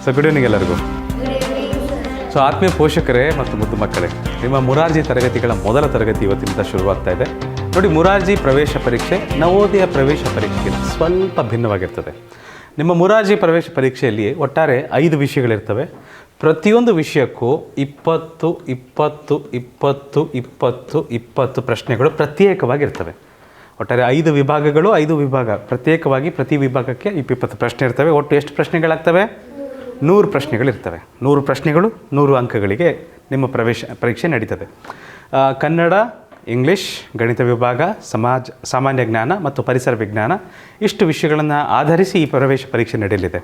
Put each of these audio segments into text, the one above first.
So good evening ಎಲ್ಲರಿಗೂ. So ಆತ್ಮೀಯ ಪೋಷಕರೇ ಮತ್ತು ಮುದ್ದು ಮಕ್ಕಳೇ, ನಿಮ್ಮ ಮುರಾರ್ಜಿ ತರಗತಿಗಳ ಮೊದಲ ತರಗತಿ ಇವತ್ತಿನಿಂದ ಶುರುವಾಗ್ತಾ ಇದೆ. ನೋಡಿ, ಮುರಾರ್ಜಿ ಪ್ರವೇಶ ಪರೀಕ್ಷೆ ನವೋದಯ ಪ್ರವೇಶ ಪರೀಕ್ಷೆಗೆ ಸ್ವಲ್ಪ ಭಿನ್ನವಾಗಿರ್ತದೆ. ನಿಮ್ಮ ಮುರಾರ್ಜಿ ಪ್ರವೇಶ ಪರೀಕ್ಷೆಯಲ್ಲಿ ಒಟ್ಟಾರೆ 5 ವಿಷಯಗಳಿರ್ತವೆ. ಪ್ರತಿಯೊಂದು ವಿಷಯಕ್ಕೂ 20 ಪ್ರಶ್ನೆಗಳು ಪ್ರತ್ಯೇಕವಾಗಿರ್ತವೆ. ಒಟ್ಟಾರೆ 5 ವಿಭಾಗಗಳು, 5 ವಿಭಾಗ ಪ್ರತ್ಯೇಕವಾಗಿ, ಪ್ರತಿ ವಿಭಾಗಕ್ಕೆ 20 ಪ್ರಶ್ನೆ ಇರ್ತವೆ. ಒಟ್ಟು ಎಷ್ಟು ಪ್ರಶ್ನೆಗಳಾಗ್ತವೆ? 100 ಪ್ರಶ್ನೆಗಳಿರ್ತವೆ. 100 ಪ್ರಶ್ನೆಗಳು 100 ಅಂಕಗಳಿಗೆ ನಿಮ್ಮ ಪ್ರವೇಶ ಪರೀಕ್ಷೆ ನಡೀತದೆ. ಕನ್ನಡ, ಇಂಗ್ಲೀಷ್, ಗಣಿತ ವಿಭಾಗ, ಸಾಮಾನ್ಯ ಜ್ಞಾನ ಮತ್ತು ಪರಿಸರ ವಿಜ್ಞಾನ, ಇಷ್ಟು ವಿಷಯಗಳನ್ನು ಆಧರಿಸಿ ಈ ಪ್ರವೇಶ ಪರೀಕ್ಷೆ ನಡೆಯಲಿದೆ.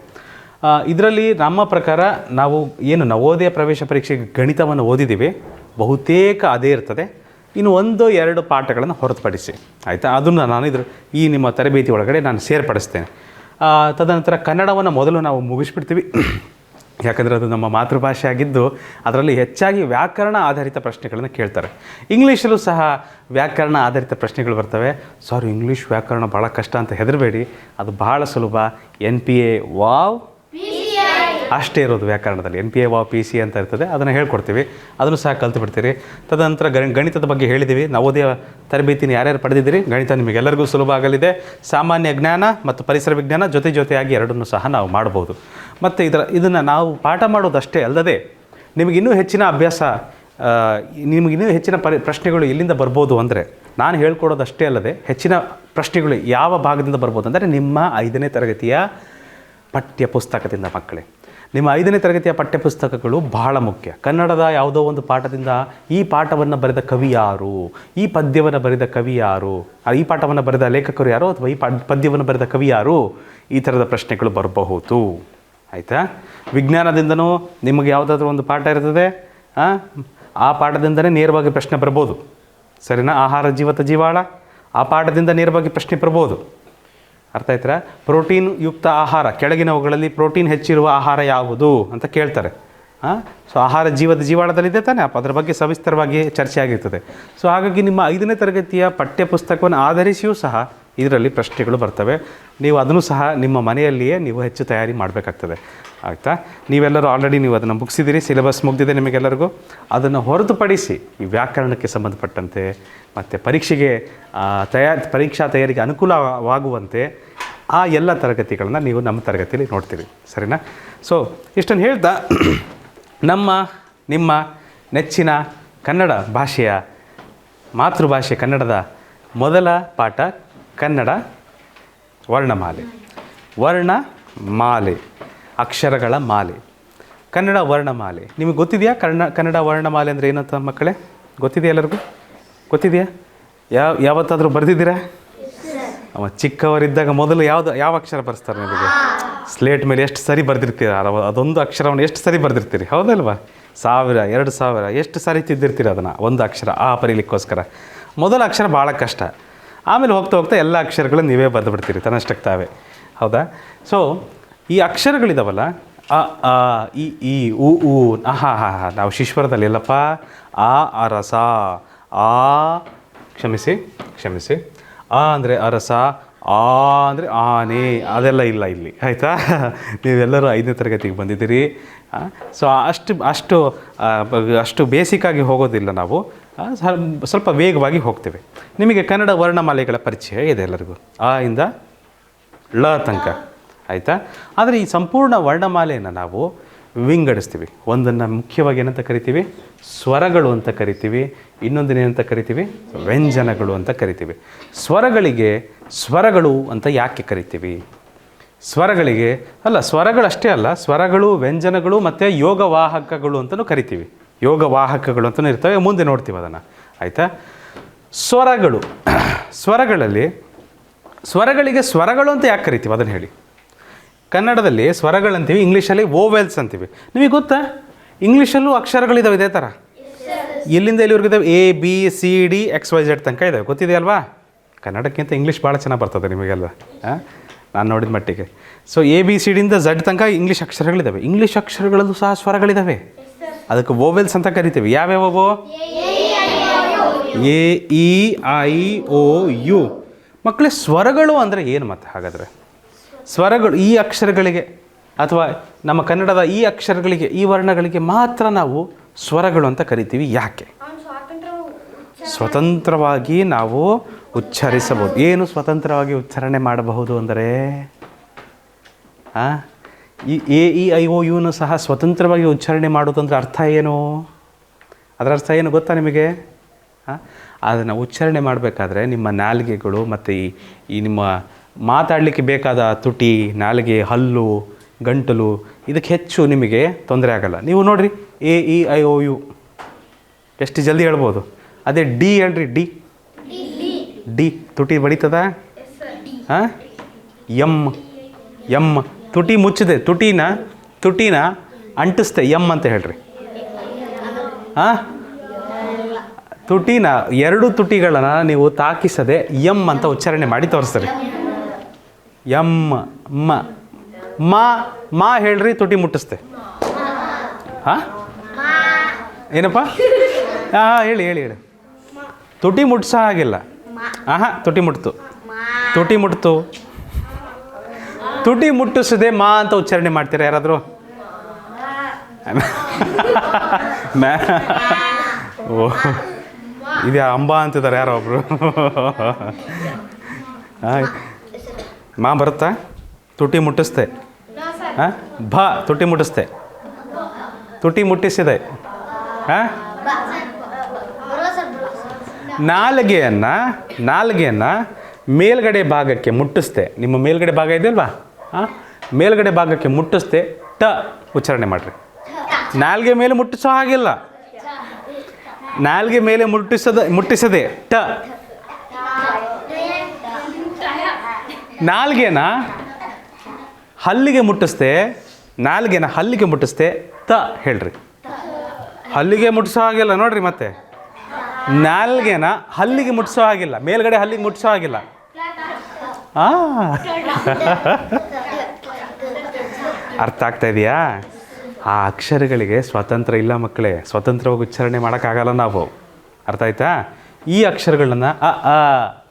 ಇದರಲ್ಲಿ ನಮ್ಮ ಪ್ರಕಾರ ನಾವು ಏನು ನವೋದಯ ಪ್ರವೇಶ ಪರೀಕ್ಷೆಗೆ ಗಣಿತವನ್ನು ಓದಿದ್ದೀವಿ, ಬಹುತೇಕ ಅದೇ ಇರ್ತದೆ. ಇನ್ನು 1-2 ಪಾಠಗಳನ್ನು ಹೊರತುಪಡಿಸಿ, ಆಯಿತಾ, ಅದನ್ನು ನಾನು ಈ ನಿಮ್ಮ ತರಬೇತಿ ಒಳಗಡೆ ನಾನು ಸೇರ್ಪಡಿಸ್ತೇನೆ. ತದನಂತರ ಕನ್ನಡವನ್ನು ಮೊದಲು ನಾವು ಮುಗಿಸ್ಬಿಡ್ತೀವಿ, ಯಾಕಂದರೆ ಅದು ನಮ್ಮ ಮಾತೃಭಾಷೆ ಆಗಿದ್ದು ಅದರಲ್ಲಿ ಹೆಚ್ಚಾಗಿ ವ್ಯಾಕರಣ ಆಧಾರಿತ ಪ್ರಶ್ನೆಗಳನ್ನು ಕೇಳ್ತಾರೆ. ಇಂಗ್ಲೀಷಲ್ಲೂ ಸಹ ವ್ಯಾಕರಣ ಆಧಾರಿತ ಪ್ರಶ್ನೆಗಳು ಬರ್ತವೆ. ಇಂಗ್ಲೀಷ್ ವ್ಯಾಕರಣ ಭಾಳ ಕಷ್ಟ ಅಂತ ಹೆದರಬೇಡಿ, ಅದು ಭಾಳ ಸುಲಭ. NPA ವಾವ್ ಅಷ್ಟೇ ಇರೋದು ವ್ಯಾಕರಣದಲ್ಲಿ. NPA ವಾವ್ PC ಅಂತ ಇರ್ತದೆ, ಅದನ್ನು ಹೇಳ್ಕೊಡ್ತೀವಿ, ಅದನ್ನು ಸಹ ಕಲ್ತು ಬಿಡ್ತೀರಿ. ತದನಂತರ ಗಣಿತದ ಬಗ್ಗೆ ಹೇಳಿದ್ದೀವಿ. ನವೋದಯ ತರಬೇತಿನ ಯಾರ್ಯಾರು ಪಡೆದಿದ್ದೀರಿ, ಗಣಿತ ನಿಮಗೆಲ್ಲರಿಗೂ ಸುಲಭ ಆಗಲಿದೆ. ಸಾಮಾನ್ಯ ಜ್ಞಾನ ಮತ್ತು ಪರಿಸರ ವಿಜ್ಞಾನ ಜೊತೆಯಾಗಿ ಎರಡನ್ನೂ ಸಹ ನಾವು ಮಾಡ್ಬೋದು. ಮತ್ತು ಇದನ್ನು ನಾವು ಪಾಠ ಮಾಡೋದಷ್ಟೇ ಅಲ್ಲದೆ ನಿಮಗಿನ್ನೂ ಹೆಚ್ಚಿನ ಅಭ್ಯಾಸ, ನಿಮಗಿನ್ನೂ ಹೆಚ್ಚಿನ ಪ್ರಶ್ನೆಗಳು ಎಲ್ಲಿಂದ ಬರ್ಬೋದು ಅಂದರೆ, ನಾನು ಹೇಳ್ಕೊಡೋದಷ್ಟೇ ಅಲ್ಲದೆ ಹೆಚ್ಚಿನ ಪ್ರಶ್ನೆಗಳು ಯಾವ ಭಾಗದಿಂದ ಬರ್ಬೋದು ಅಂದರೆ ನಿಮ್ಮ 5ನೇ ತರಗತಿಯ ಪಠ್ಯಪುಸ್ತಕದಿಂದ. ಮಕ್ಕಳೇ, ನಿಮ್ಮ 5ನೇ ತರಗತಿಯ ಪಠ್ಯಪುಸ್ತಕಗಳು ಬಹಳ ಮುಖ್ಯ. ಕನ್ನಡದ ಯಾವುದೋ ಒಂದು ಪಾಠದಿಂದ ಈ ಪಾಠವನ್ನು ಬರೆದ ಕವಿ ಯಾರು, ಈ ಪದ್ಯವನ್ನು ಬರೆದ ಕವಿ ಯಾರು, ಈ ಪಾಠವನ್ನು ಬರೆದ ಲೇಖಕರು ಯಾರು, ಅಥವಾ ಈ ಪದ್ಯವನ್ನು ಬರೆದ ಕವಿ ಯಾರು, ಈ ಥರದ ಪ್ರಶ್ನೆಗಳು ಬರಬಹುದು. ಆಯಿತಾ? ವಿಜ್ಞಾನದಿಂದನೂ ನಿಮಗೆ ಯಾವುದಾದ್ರೂ ಒಂದು ಪಾಠ ಇರ್ತದೆ, ಆ ಪಾಠದಿಂದನೇ ನೇರವಾಗಿ ಪ್ರಶ್ನೆ ಬರ್ಬೋದು. ಸರಿನಾ? ಆಹಾರ ಜೀವಾಳ, ಆ ಪಾಠದಿಂದ ನೇರವಾಗಿ ಪ್ರಶ್ನೆ ಬರ್ಬೋದು. ಅರ್ಥ ಆಯ್ತಾ? ಪ್ರೋಟೀನ್ ಯುಕ್ತ ಆಹಾರ, ಕೆಳಗಿನವುಗಳಲ್ಲಿ ಪ್ರೋಟೀನ್ ಹೆಚ್ಚಿರುವ ಆಹಾರ ಯಾವುದು ಅಂತ ಕೇಳ್ತಾರೆ. ಸೊ ಆಹಾರ ಜೀವಾಳದಲ್ಲಿದೆ ತಾನೆ, ಅದರ ಬಗ್ಗೆ ಸವಿಸ್ತರವಾಗಿ ಚರ್ಚೆ ಆಗಿರ್ತದೆ. ಸೊ ಹಾಗಾಗಿ ನಿಮ್ಮ 5ನೇ ತರಗತಿಯ ಪಠ್ಯಪುಸ್ತಕವನ್ನು ಆಧರಿಸಿಯೂ ಸಹ ಇದರಲ್ಲಿ ಪ್ರಶ್ನೆಗಳು ಬರ್ತವೆ. ನೀವು ಅದನ್ನು ಸಹ ನಿಮ್ಮ ಮನೆಯಲ್ಲಿಯೇ ನೀವು ಹೆಚ್ಚು ತಯಾರಿ ಮಾಡಬೇಕಾಗ್ತದೆ. ಆಯಿತಾ? ನೀವೆಲ್ಲರೂ ಆಲ್ರೆಡಿ ನೀವು ಅದನ್ನು ಮುಗಿಸಿದ್ದೀರಿ, ಸಿಲೆಬಸ್ ಮುಗಿದಿದೆ ನಿಮಗೆಲ್ಲರಿಗೂ. ಅದನ್ನು ಹೊರತುಪಡಿಸಿ ಈ ವ್ಯಾಕರಣಕ್ಕೆ ಸಂಬಂಧಪಟ್ಟಂತೆ ಮತ್ತು ಪರೀಕ್ಷಾ ತಯಾರಿಗೆ ಅನುಕೂಲವಾಗುವಂತೆ ಆ ಎಲ್ಲ ತರಗತಿಗಳನ್ನು ನೀವು ನಮ್ಮ ತರಗತಿಯಲ್ಲಿ ನೋಡ್ತೀರಿ. ಸರಿನಾ? ಸೊ ಇಷ್ಟನ್ನು ಹೇಳ್ತಾ, ನಿಮ್ಮ ನೆಚ್ಚಿನ ಕನ್ನಡ ಭಾಷೆಯ ಮಾತೃಭಾಷೆ ಕನ್ನಡದ ಮೊದಲ ಪಾಠ ಕನ್ನಡ ವರ್ಣಮಾಲೆ. ಅಕ್ಷರಗಳ ಮಾಲೆ, ಕನ್ನಡ ವರ್ಣಮಾಲೆ. ನಿಮಗೆ ಗೊತ್ತಿದೆಯಾ ಕನ್ನಡ ವರ್ಣಮಾಲೆ ಅಂದರೆ ಏನಂತ ಮಕ್ಕಳೇ? ಗೊತ್ತಿದೆಯಾ? ಎಲ್ಲರಿಗೂ ಗೊತ್ತಿದೆಯಾ? ಯಾವತ್ತಾದರೂ ಬರೆದಿದ್ದೀರಾ? ಚಿಕ್ಕವರಿದ್ದಾಗ ಮೊದಲು ಯಾವ ಅಕ್ಷರ ಬರೆಸ್ತಾರೆ ನಿಮಗೆ? ಸ್ಲೇಟ್ ಮೇಲೆ ಎಷ್ಟು ಸರಿ ಬರೆದಿರ್ತೀರ? ಅದೊಂದು ಅಕ್ಷರವನ್ನು ಎಷ್ಟು ಸರಿ ಬರೆದಿರ್ತೀರಿ, ಹೌದಲ್ವಾ? 1000, 2000 ಎಷ್ಟು ಸರಿ ತಿದ್ದಿರ್ತೀರಿ ಅದನ್ನು, ಒಂದು ಅಕ್ಷರ ಬರೀಲಿಕ್ಕೋಸ್ಕರ. ಮೊದಲ ಅಕ್ಷರ ಭಾಳ ಕಷ್ಟ, ಆಮೇಲೆ ಹೋಗ್ತಾ ಎಲ್ಲ ಅಕ್ಷರಗಳನ್ನು ನೀವೇ ಬರೆದುಬಿಡ್ತೀರಿ ತನ್ನಷ್ಟಕ್ಕೆ ತಾವೇ, ಹೌದಾ? ಸೊ ಈ ಅಕ್ಷರಗಳಿದಾವಲ್ಲ, ಇ ಈ ಉ ಊ ನಾವು ಶಿಶ್ವರದಲ್ಲಿ ಎಲ್ಲಪ್ಪ ಅರಸ, ಕ್ಷಮಿಸಿ ಆ ಅಂದರೆ ಅರಸ, ಆ ಅಂದರೆ ಆನೆ, ಅದೆಲ್ಲ ಇಲ್ಲ ಇಲ್ಲಿ. ಆಯಿತಾ? ನೀವೆಲ್ಲರೂ 5ನೇ ತರಗತಿಗೆ ಬಂದಿದ್ದೀರಿ. ಸೊ ಅಷ್ಟು ಬೇಸಿಕ್ಕಾಗಿ ಹೋಗೋದಿಲ್ಲ ನಾವು, ಸ್ವಲ್ಪ ವೇಗವಾಗಿ ಹೋಗ್ತೇವೆ. ನಿಮಗೆ ಕನ್ನಡ ವರ್ಣಮಾಲೆಗಳ ಪರಿಚಯ ಇದೆ ಎಲ್ಲರಿಗೂ, ಆ ಇಂದ ಳ ತನಕ. ಆಯಿತಾ? ಆದರೆ ಈ ಸಂಪೂರ್ಣ ವರ್ಣಮಾಲೆಯನ್ನು ನಾವು ವಿಂಗಡಿಸ್ತೀವಿ. ಒಂದನ್ನು ಮುಖ್ಯವಾಗಿ ಏನಂತ ಕರಿತೀವಿ? ಸ್ವರಗಳು ಅಂತ ಕರಿತೀವಿ. ಇನ್ನೊಂದನ್ನೇನಂತ ಕರಿತೀವಿ? ವ್ಯಂಜನಗಳು ಅಂತ ಕರಿತೀವಿ. ಸ್ವರಗಳು ಅಂತ ಯಾಕೆ ಕರಿತೀವಿ? ಸ್ವರಗಳಷ್ಟೇ ಅಲ್ಲ, ಸ್ವರಗಳು, ವ್ಯಂಜನಗಳು ಮತ್ತು ಯೋಗವಾಹಕಗಳು ಅಂತಲೂ ಕರಿತೀವಿ. ಯೋಗವಾಹಕಗಳು ಅಂತಲೂ ಇರ್ತವೆ, ಮುಂದೆ ನೋಡ್ತೀವಿ ಅದನ್ನು. ಆಯಿತಾ? ಸ್ವರಗಳಿಗೆ ಸ್ವರಗಳು ಅಂತ ಯಾಕೆ ಕರಿತೀವಿ ಅದನ್ನು ಹೇಳಿ. ಕನ್ನಡದಲ್ಲಿ ಸ್ವರಗಳಂತೀವಿ, ಇಂಗ್ಲೀಷಲ್ಲಿ ವೋವೆಲ್ಸ್ ಅಂತೀವಿ. ನಿಮಗೆ ಗೊತ್ತಾ? ಇಂಗ್ಲೀಷಲ್ಲೂ ಅಕ್ಷರಗಳಿದ್ದಾವೆ ಇದೇ ಥರ, ಎಲ್ಲಿಂದ ಎಲ್ಲಿವರೆಗಿದ್ದಾವೆ? ABCD XYZ ತನಕ ಇದ್ದಾವೆ. ಗೊತ್ತಿದೆಯಲ್ವಾ? ಕನ್ನಡಕ್ಕಿಂತ ಇಂಗ್ಲೀಷ್ ಭಾಳ ಚೆನ್ನಾಗಿ ಬರ್ತದೆ ನಿಮಗೆಲ್ಲ, ನಾನು ನೋಡಿದ ಮಟ್ಟಿಗೆ. ಸೊ ABCDಯಿಂದ Z ತನಕ ಇಂಗ್ಲೀಷ್ ಅಕ್ಷರಗಳಿದ್ದಾವೆ. ಇಂಗ್ಲೀಷ್ ಅಕ್ಷರಗಳಲ್ಲೂ ಸಹ ಸ್ವರಗಳಿದ್ದಾವೆ, ಅದಕ್ಕೆ ವೋವೆಲ್ಸ್ ಅಂತ ಕರಿತೀವಿ. ಯಾವ್ಯಾವೋ? AEIOU. ಮಕ್ಕಳೇ, ಸ್ವರಗಳು ಅಂದರೆ ಏನು ಮತ್ತೆ ಹಾಗಾದರೆ? ಸ್ವರಗಳು ಈ ಅಕ್ಷರಗಳಿಗೆ ಅಥವಾ ನಮ್ಮ ಕನ್ನಡದ ಈ ಅಕ್ಷರಗಳಿಗೆ, ಈ ವರ್ಣಗಳಿಗೆ ಮಾತ್ರ ನಾವು ಸ್ವರಗಳು ಅಂತ ಕರಿತೀವಿ. ಯಾಕೆ? ಸ್ವತಂತ್ರವಾಗಿ ನಾವು ಉಚ್ಚರಿಸಬಹುದು. ಏನು ಸ್ವತಂತ್ರವಾಗಿ ಉಚ್ಚಾರಣೆ ಮಾಡಬಹುದು ಅಂದರೆ, ಈ ಎ ಇ ಐ ಓ ಯುನು ಸಹ ಸ್ವತಂತ್ರವಾಗಿ ಉಚ್ಚಾರಣೆ ಮಾಡೋದು ಅಂದರೆ ಅರ್ಥ ಏನು? ಅದರ ಅರ್ಥ ಏನು ಗೊತ್ತಾ ನಿಮಗೆ? ಅದನ್ನು ಉಚ್ಚಾರಣೆ ಮಾಡಬೇಕಾದ್ರೆ ನಿಮ್ಮ ನಾಲಿಗೆಗಳು ಮತ್ತು ಈ ನಿಮ್ಮ ಮಾತಾಡಲಿಕ್ಕೆ ಬೇಕಾದ ತುಟಿ, ನಾಲಿಗೆ, ಹಲ್ಲು, ಗಂಟಲು ಇದಕ್ಕೆ ಹೆಚ್ಚು ನಿಮಗೆ ತೊಂದರೆ ಆಗಲ್ಲ. ನೀವು ನೋಡಿರಿ, A E I O U ಎಷ್ಟು ಜಲ್ದಿ ಹೇಳ್ಬೋದು. ಅದೇ ಡಿ ಹೇಳ್ರಿ, ಡಿ ಡಿ ತುಟಿ ಬಡಿತದ. ಹಾಂ, ಎಮ್ ಎಮ್ ತುಟಿ ಮುಚ್ಚಿದೆ, ತುಟಿನ ಅಂಟಿಸ್ತೆ, ಎಮ್ ಅಂತ ಹೇಳ್ರಿ. ಹಾಂ, ತುಟಿನ ಎರಡು ತುಟಿಗಳನ್ನು ನೀವು ತಾಕಿಸದೆ ಎಮ್ ಅಂತ ಉಚ್ಚಾರಣೆ ಮಾಡಿ ತೋರಿಸ್ತಾರೆ. ಎಮ್ ಮ ಮಾ ಮಾ ಹೇಳ್ರಿ, ತುಟಿ ಮುಟ್ಟಿಸ್ತೆ. ಹಾಂ, ಏನಪ್ಪ? ಹಾಂ, ಹೇಳಿ ಹೇಳಿ ಹೇಳಿ. ತುಟಿ ಮುಟ್ಸೋ ಹಾಗಿಲ್ಲ. ಹಾಂ, ತುಟಿ ಮುಟ್ತು, ತುಟಿ ಮುಟ್ಟಿಸದೆ ಮಾ ಅಂತ ಉಚ್ಚಾರಣೆ ಮಾಡ್ತೀರಾ ಯಾರಾದರೂ? ಓ, ಇದು ಅಂಬಾ ಅಂತಿದ್ದಾರೆ ಯಾರೋ ಒಬ್ರು. ಮಾ ಬರುತ್ತಾ? ತುಟಿ ಮುಟ್ಟಿಸ್ತೆ. ಹಾಂ, ಭ ತುಟಿ ಮುಟ್ಟಿಸ್ತೆ, ತುಟಿ ಮುಟ್ಟಿಸಿದೆ. ಹಾಂ, ನಾಲಿಗೆಯನ್ನು ಮೇಲ್ಗಡೆ ಭಾಗಕ್ಕೆ ಮುಟ್ಟಿಸ್ತೆ. ನಿಮ್ಮ ಮೇಲ್ಗಡೆ ಭಾಗ ಇದೆಯಲ್ವಾ? ಹಾಂ, ಮೇಲ್ಗಡೆ ಭಾಗಕ್ಕೆ ಮುಟ್ಟಿಸ್ತೆ, ಟ ಉಚ್ಚಾರಣೆ ಮಾಡಿರಿ. ನಾಲ್ಗೆ ಮೇಲೆ ಮುಟ್ಟಿಸೋ ಹಾಗಿಲ್ಲ, ನಾಲ್ಗೆ ಮೇಲೆ ಮುಟ್ಟಿಸದೆ ಟ. ನಾಲ್ಗೆನ ಹಲ್ಲಿಗೆ ಮುಟ್ಟಿಸ್ತೆ, ತ ಹೇಳ್ರಿ. ಹಲ್ಲಿಗೆ ಮುಟ್ಟಿಸೋ ಹಾಗಿಲ್ಲ ನೋಡ್ರಿ. ಮತ್ತೆ ನಾಲ್ಗೆನ ಹಲ್ಲಿಗೆ ಮುಟ್ಟಿಸೋ ಹಾಗಿಲ್ಲ, ಮೇಲ್ಗಡೆ ಹಲ್ಲಿಗೆ ಮುಟ್ಟಿಸೋ ಹಾಗಿಲ್ಲ. ಅರ್ಥ ಆಗ್ತಾ ಇದೆಯಾ? ಆ ಅಕ್ಷರಗಳಿಗೆ ಸ್ವತಂತ್ರ ಇಲ್ಲ ಮಕ್ಕಳೇ. ಸ್ವತಂತ್ರವಾಗಿ ಉಚ್ಚಾರಣೆ ಮಾಡೋಕ್ಕಾಗಲ್ಲ ನಾವು. ಅರ್ಥ ಆಯ್ತಾ? ಈ ಅಕ್ಷರಗಳನ್ನ ಅ ಆ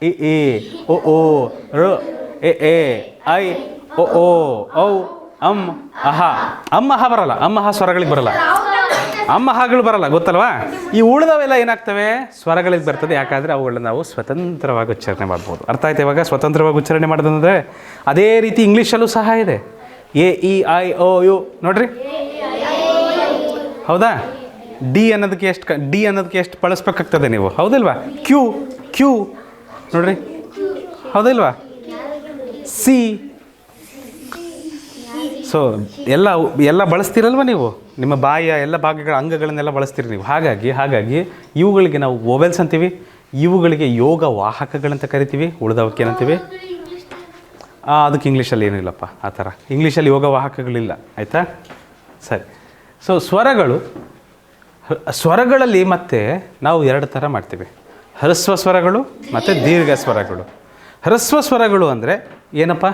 ಇ ಈ ಓ ಓ ಋ ಎ ಎ ಐ ಓ ಓ ಔ ಅಮ್ ಅಹ. ಅಮ್ಮ ಬರಲ್ಲ, ಸ್ವರಗಳಿಗೆ ಬರಲ್ಲ, ಹಾಗಳು ಬರಲ್ಲ, ಗೊತ್ತಲ್ವಾ? ಈ ಉಳಿದವೆಲ್ಲ ಏನಾಗ್ತವೆ? ಸ್ವರಗಳಿಗೆ ಬರ್ತದೆ. ಯಾಕಂದರೆ ಅವುಗಳನ್ನ ನಾವು ಸ್ವತಂತ್ರವಾಗಿ ಉಚ್ಚಾರಣೆ ಮಾಡ್ಬೋದು. ಅರ್ಥ ಆಯ್ತು ಇವಾಗ? ಸ್ವತಂತ್ರವಾಗಿ ಉಚ್ಚಾರಣೆ ಮಾಡೋದಂದರೆ ಅದೇ ರೀತಿ ಇಂಗ್ಲೀಷಲ್ಲೂ ಸಹ ಇದೆ. A E I O U ನೋಡ್ರಿ, ಹೌದಾ? ಡಿ ಅನ್ನೋದಕ್ಕೆ ಎಷ್ಟು ಬಳಸ್ಬೇಕಾಗ್ತದೆ ನೀವು, ಹೌದಿಲ್ವಾ? ಕ್ಯೂ ನೋಡ್ರಿ, ಹೌದಿಲ್ವಾ? ಸಿ. ಸೊ ಎಲ್ಲ ಬಳಸ್ತೀರಲ್ವ ನೀವು? ನಿಮ್ಮ ಬಾಯಿಯ ಎಲ್ಲ ಭಾಗಗಳ ಅಂಗಗಳನ್ನೆಲ್ಲ ಬಳಸ್ತೀರಿ ನೀವು. ಹಾಗಾಗಿ ಇವುಗಳಿಗೆ ನಾವು ವೊವೆಲ್ಸ್ ಅಂತೀವಿ. ಇವುಗಳಿಗೆ ಯೋಗ ವಾಹಕಗಳಂತ ಕರಿತೀವಿ. ಉಳಿದವಕ್ಕೆ ಏನಂತೀವಿ? ಅದಕ್ಕೆ ಇಂಗ್ಲೀಷಲ್ಲಿ ಏನೂ ಇಲ್ಲಪ್ಪ ಆ ಥರ. ಇಂಗ್ಲೀಷಲ್ಲಿ ಯೋಗ ವಾಹಕಗಳಿಲ್ಲ, ಆಯಿತಾ? ಸರಿ. ಸೊ ಸ್ವರಗಳಲ್ಲಿ ಮತ್ತೆ ನಾವು ಎರಡು ಥರ ಮಾಡ್ತೀವಿ. ಹ್ರಸ್ವ ಸ್ವರಗಳು ಮತ್ತು ದೀರ್ಘ ಸ್ವರಗಳು. ಹ್ರಸ್ವ ಸ್ವರಗಳು ಅಂದರೆ ಏನಪ್ಪ?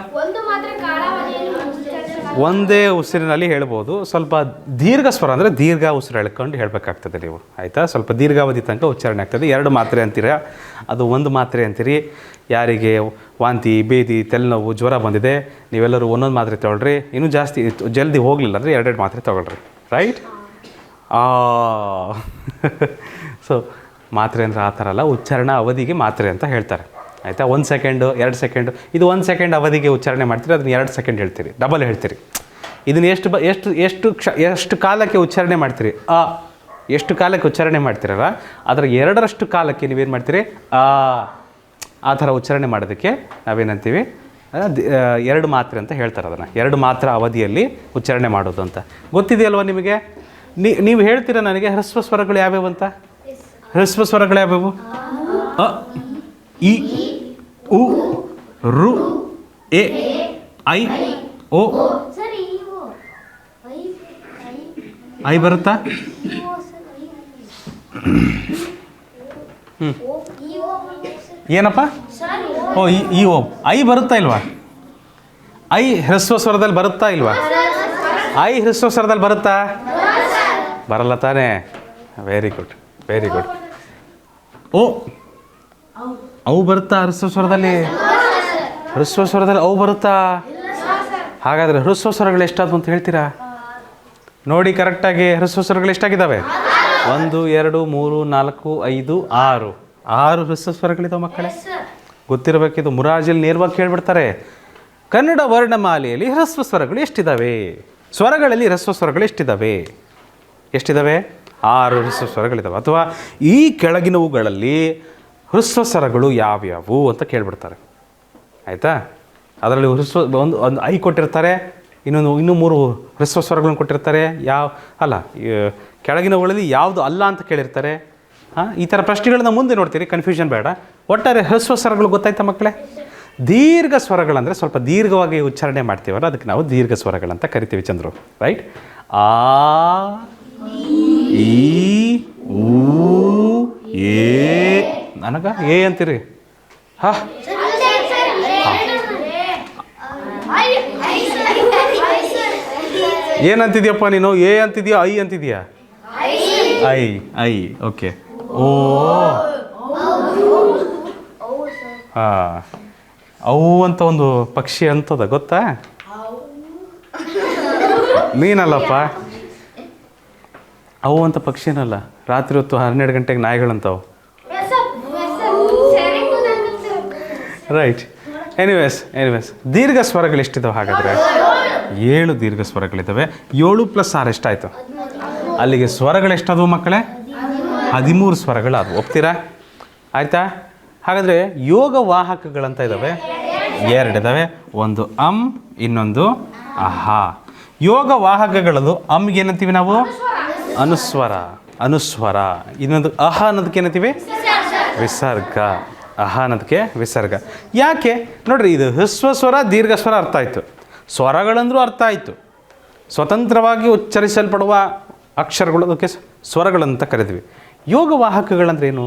ಒಂದೇ ಉಸಿರಿನಲ್ಲಿ ಹೇಳ್ಬೋದು. ಸ್ವಲ್ಪ ದೀರ್ಘ ಸ್ವರ ಅಂದರೆ ದೀರ್ಘ ಉಸಿರು ಎಳ್ಕೊಂಡು ಹೇಳಬೇಕಾಗ್ತದೆ ನೀವು, ಆಯಿತಾ? ಸ್ವಲ್ಪ ದೀರ್ಘಾವಧಿ ತನಕ ಉಚ್ಚಾರಣೆ ಆಗ್ತದೆ. 2 ಮಾತ್ರೆ ಅಂತೀರ, ಅದು 1 ಮಾತ್ರೆ ಅಂತೀರಿ. ಯಾರಿಗೆ ವಾಂತಿ, ಬೇದಿ, ತಲೆನೋವು, ಜ್ವರ ಬಂದಿದೆ, ನೀವೆಲ್ಲರೂ ಒಂದೊಂದು ಮಾತ್ರೆ ತೊಗೊಳ್ರಿ. ಇನ್ನೂ ಜಾಸ್ತಿ ಜಲ್ದಿ ಹೋಗಲಿಲ್ಲ ಅಂದರೆ 2 ಮಾತ್ರೆ ತೊಗೊಳ್ರಿ, ರೈಟ್? ಸೊ ಮಾತ್ರೆ ಅಂದರೆ ಆ ಥರ ಅಲ್ಲ, ಉಚ್ಚಾರಣಾ ಅವಧಿಗೆ ಮಾತ್ರೆ ಅಂತ ಹೇಳ್ತಾರೆ, ಆಯಿತಾ? 1 ಸೆಕೆಂಡು, 2 ಸೆಕೆಂಡು. ಇದು 1 ಸೆಕೆಂಡ್ ಅವಧಿಗೆ ಉಚ್ಚಾರಣೆ ಮಾಡ್ತೀರಿ, ಅದನ್ನು 2 ಸೆಕೆಂಡ್ ಹೇಳ್ತೀರಿ, ಡಬಲ್ ಹೇಳ್ತೀರಿ. ಇದನ್ನು ಎಷ್ಟು ಕಾಲಕ್ಕೆ ಉಚ್ಚಾರಣೆ ಮಾಡ್ತೀರಿ? ಎಷ್ಟು ಕಾಲಕ್ಕೆ ಉಚ್ಚಾರಣೆ ಮಾಡ್ತೀರಲ್ಲ, ಅದರ 2ರಷ್ಟು ಕಾಲಕ್ಕೆ ನೀವೇನು ಮಾಡ್ತೀರಿ? ಆ ಥರ ಉಚ್ಚಾರಣೆ ಮಾಡೋದಕ್ಕೆ ನಾವೇನಂತೀವಿ? 2 ಮಾತ್ರೆ ಅಂತ ಹೇಳ್ತಾರೆ. ಅದನ್ನು 2 ಮಾತ್ರ ಅವಧಿಯಲ್ಲಿ ಉಚ್ಚಾರಣೆ ಮಾಡೋದು ಅಂತ ಗೊತ್ತಿದೆಯಲ್ವ ನಿಮಗೆ? ನೀವು ಹೇಳ್ತೀರಾ ನನಗೆ ಹ್ರಸ್ವ ಸ್ವರಗಳು ಯಾವ್ಯಾವು ಅಂತ? ಹ್ರಸ್ವ ಸ್ವರಗಳು ಯಾವ್ಯಾವು? ಅ, ಇ, ಉ, ರು, ಎ, ಐ, ಓ. ಐ ಬರುತ್ತಾ? ಏನಪ್ಪ? ಓ, ಈ ಓ. ಐ ಬರುತ್ತಾ ಇಲ್ವಾ? ಐ ಹ್ರಸ್ವ ಸ್ವರದಲ್ಲಿ ಬರುತ್ತಾ ಇಲ್ವಾ? ಐ ಹ್ರಸ್ವ ಸ್ವರದಲ್ಲಿ ಬರುತ್ತಾ? ಬರಲ್ಲ ತಾನೇ? Very good. ಓ, ಅವು ಬರುತ್ತಾ ಹ್ರಸ್ವ ಸ್ವರದಲ್ಲಿ? ಹ್ರಸ್ವ ಸ್ವರದಲ್ಲಿ ಅವು ಬರುತ್ತಾ? ಹಾಗಾದರೆ ಹ್ರಸ್ವ ಸ್ವರಗಳು ಎಷ್ಟಾದವು ಅಂತ ಹೇಳ್ತೀರಾ? ನೋಡಿ ಕರೆಕ್ಟಾಗಿ. ಹ್ರಸ್ವ ಸ್ವರಗಳು ಎಷ್ಟಾಗಿದ್ದಾವೆ? 1 2 3 4 5 6 6 ಹ್ರಸ್ವ ಸ್ವರಗಳಿದ್ದಾವೆ ಮಕ್ಕಳೇ. ಗೊತ್ತಿರಬೇಕಿದು. ಮುರಾಜಲ್ಲಿ ನೇರವಾಗಿ ಕೇಳಿಬಿಡ್ತಾರೆ, ಕನ್ನಡ ವರ್ಣಮಾಲೆಯಲ್ಲಿ ಹ್ರಸ್ವ ಸ್ವರಗಳು ಎಷ್ಟಿದ್ದಾವೆ? ಸ್ವರಗಳಲ್ಲಿ ಹ್ರಸ್ವ ಸ್ವರಗಳು ಎಷ್ಟಿದ್ದಾವೆ? 6 ಹ್ರಸ್ವ ಸ್ವರಗಳಿದ್ದಾವೆ. ಅಥವಾ ಈ ಕೆಳಗಿನವುಗಳಲ್ಲಿ ಹ್ರಸ್ವ ಸ್ವರಗಳು ಯಾವ್ಯಾವು ಅಂತ ಕೇಳಿಬಿಡ್ತಾರೆ. ಆಯಿತಾ? ಅದರಲ್ಲಿ ಒಂದು ಐ ಕೊಟ್ಟಿರ್ತಾರೆ, ಇನ್ನೂ 3 ಹ್ರಸ್ವ ಸ್ವರಗಳನ್ನು ಕೊಟ್ಟಿರ್ತಾರೆ. ಕೆಳಗಿನವುಗಳಲ್ಲಿ ಯಾವುದು ಅಲ್ಲ ಅಂತ ಕೇಳಿರ್ತಾರೆ. ಈ ಥರ ಪ್ರಶ್ನೆಗಳನ್ನ ಮುಂದೆ ನೋಡ್ತೀರಿ, ಕನ್ಫ್ಯೂಷನ್ ಬೇಡ. ಒಟ್ಟಾರೆ ಹ್ರಸ್ವ ಸ್ವರಗಳು ಗೊತ್ತಾಯ್ತಾ ಮಕ್ಕಳೇ? ದೀರ್ಘ ಸ್ವರಗಳಂದರೆ ಸ್ವಲ್ಪ ದೀರ್ಘವಾಗಿ ಉಚ್ಚಾರಣೆ ಮಾಡ್ತೀವಲ್ಲ, ಅದಕ್ಕೆ ನಾವು ದೀರ್ಘ ಸ್ವರಗಳಂತ ಕರಿತೀವಿ ಚಂದ್ರು. ರೈಟ್? ಆ, ಈ, ಊ, ಏ. ನನಗ ಏ ಅಂತೀರಿ? ಏನಂತಿದ್ಯಪ್ಪ ನೀನು? ಎ ಅಂತಿದ್ಯಾ, ಐ ಅಂತಿದ್ಯಾ? ಐ. ಓಕೆ. ಓ, ಹಾಂ. ಅವು ಅಂತ ಒಂದು ಪಕ್ಷಿ ಅಂತದ ಗೊತ್ತಾ? ನೀನಲ್ಲಪ್ಪ, ಅವು ಅಂತ ಪಕ್ಷಿನಲ್ಲ. ರಾತ್ರಿ ಹೊತ್ತು 12 ಗಂಟೆಗೆ ನಾಯಿಗಳಂತಾವು. ರೈಟ್. ಎನಿವೇಸ್ ದೀರ್ಘ ಸ್ವರಗಳು ಎಷ್ಟಿದ್ದಾವೆ ಹಾಗಾದರೆ? 7 ದೀರ್ಘ ಸ್ವರಗಳಿದ್ದಾವೆ. 7 + 6 ಎಷ್ಟಾಯಿತು? ಅಲ್ಲಿಗೆ ಸ್ವರಗಳು ಎಷ್ಟಾದವು ಮಕ್ಕಳೇ? 13 ಸ್ವರಗಳು ಅದು. ಒಪ್ತೀರಾ? ಆಯಿತಾ? ಹಾಗಾದರೆ ಯೋಗ ವಾಹಕಗಳಂತ ಇದ್ದಾವೆ, 2 ಇದ್ದಾವೆ. ಒಂದು ಅಂ, ಇನ್ನೊಂದು ಅಹಾ. ಯೋಗ ವಾಹಕಗಳದು ಅಮ್ಗೆ ಏನಂತೀವಿ ನಾವು? ಅನುಸ್ವರ. ಇನ್ನೊಂದು ಅಹ ಅನ್ನೋದಕ್ಕೆ ಏನಂತೀವಿ? ವಿಸರ್ಗ. ಅಹ ಅನ್ನೋದಕ್ಕೆ ವಿಸರ್ಗ. ಯಾಕೆ ನೋಡ್ರಿ, ಇದು ಹ್ರಸ್ವ ಸ್ವರ ದೀರ್ಘ ಸ್ವರ ಅರ್ಥ ಆಯಿತು, ಸ್ವರಗಳಂದ್ರೂ ಅರ್ಥ ಆಯಿತು. ಸ್ವತಂತ್ರವಾಗಿ ಉಚ್ಚರಿಸಲ್ಪಡುವ ಅಕ್ಷರಗಳು ಅದಕ್ಕೆ ಸ್ವರಗಳಂತ ಕರಿತೀವಿ. ಯೋಗ ವಾಹಕಗಳಂದ್ರೇನು?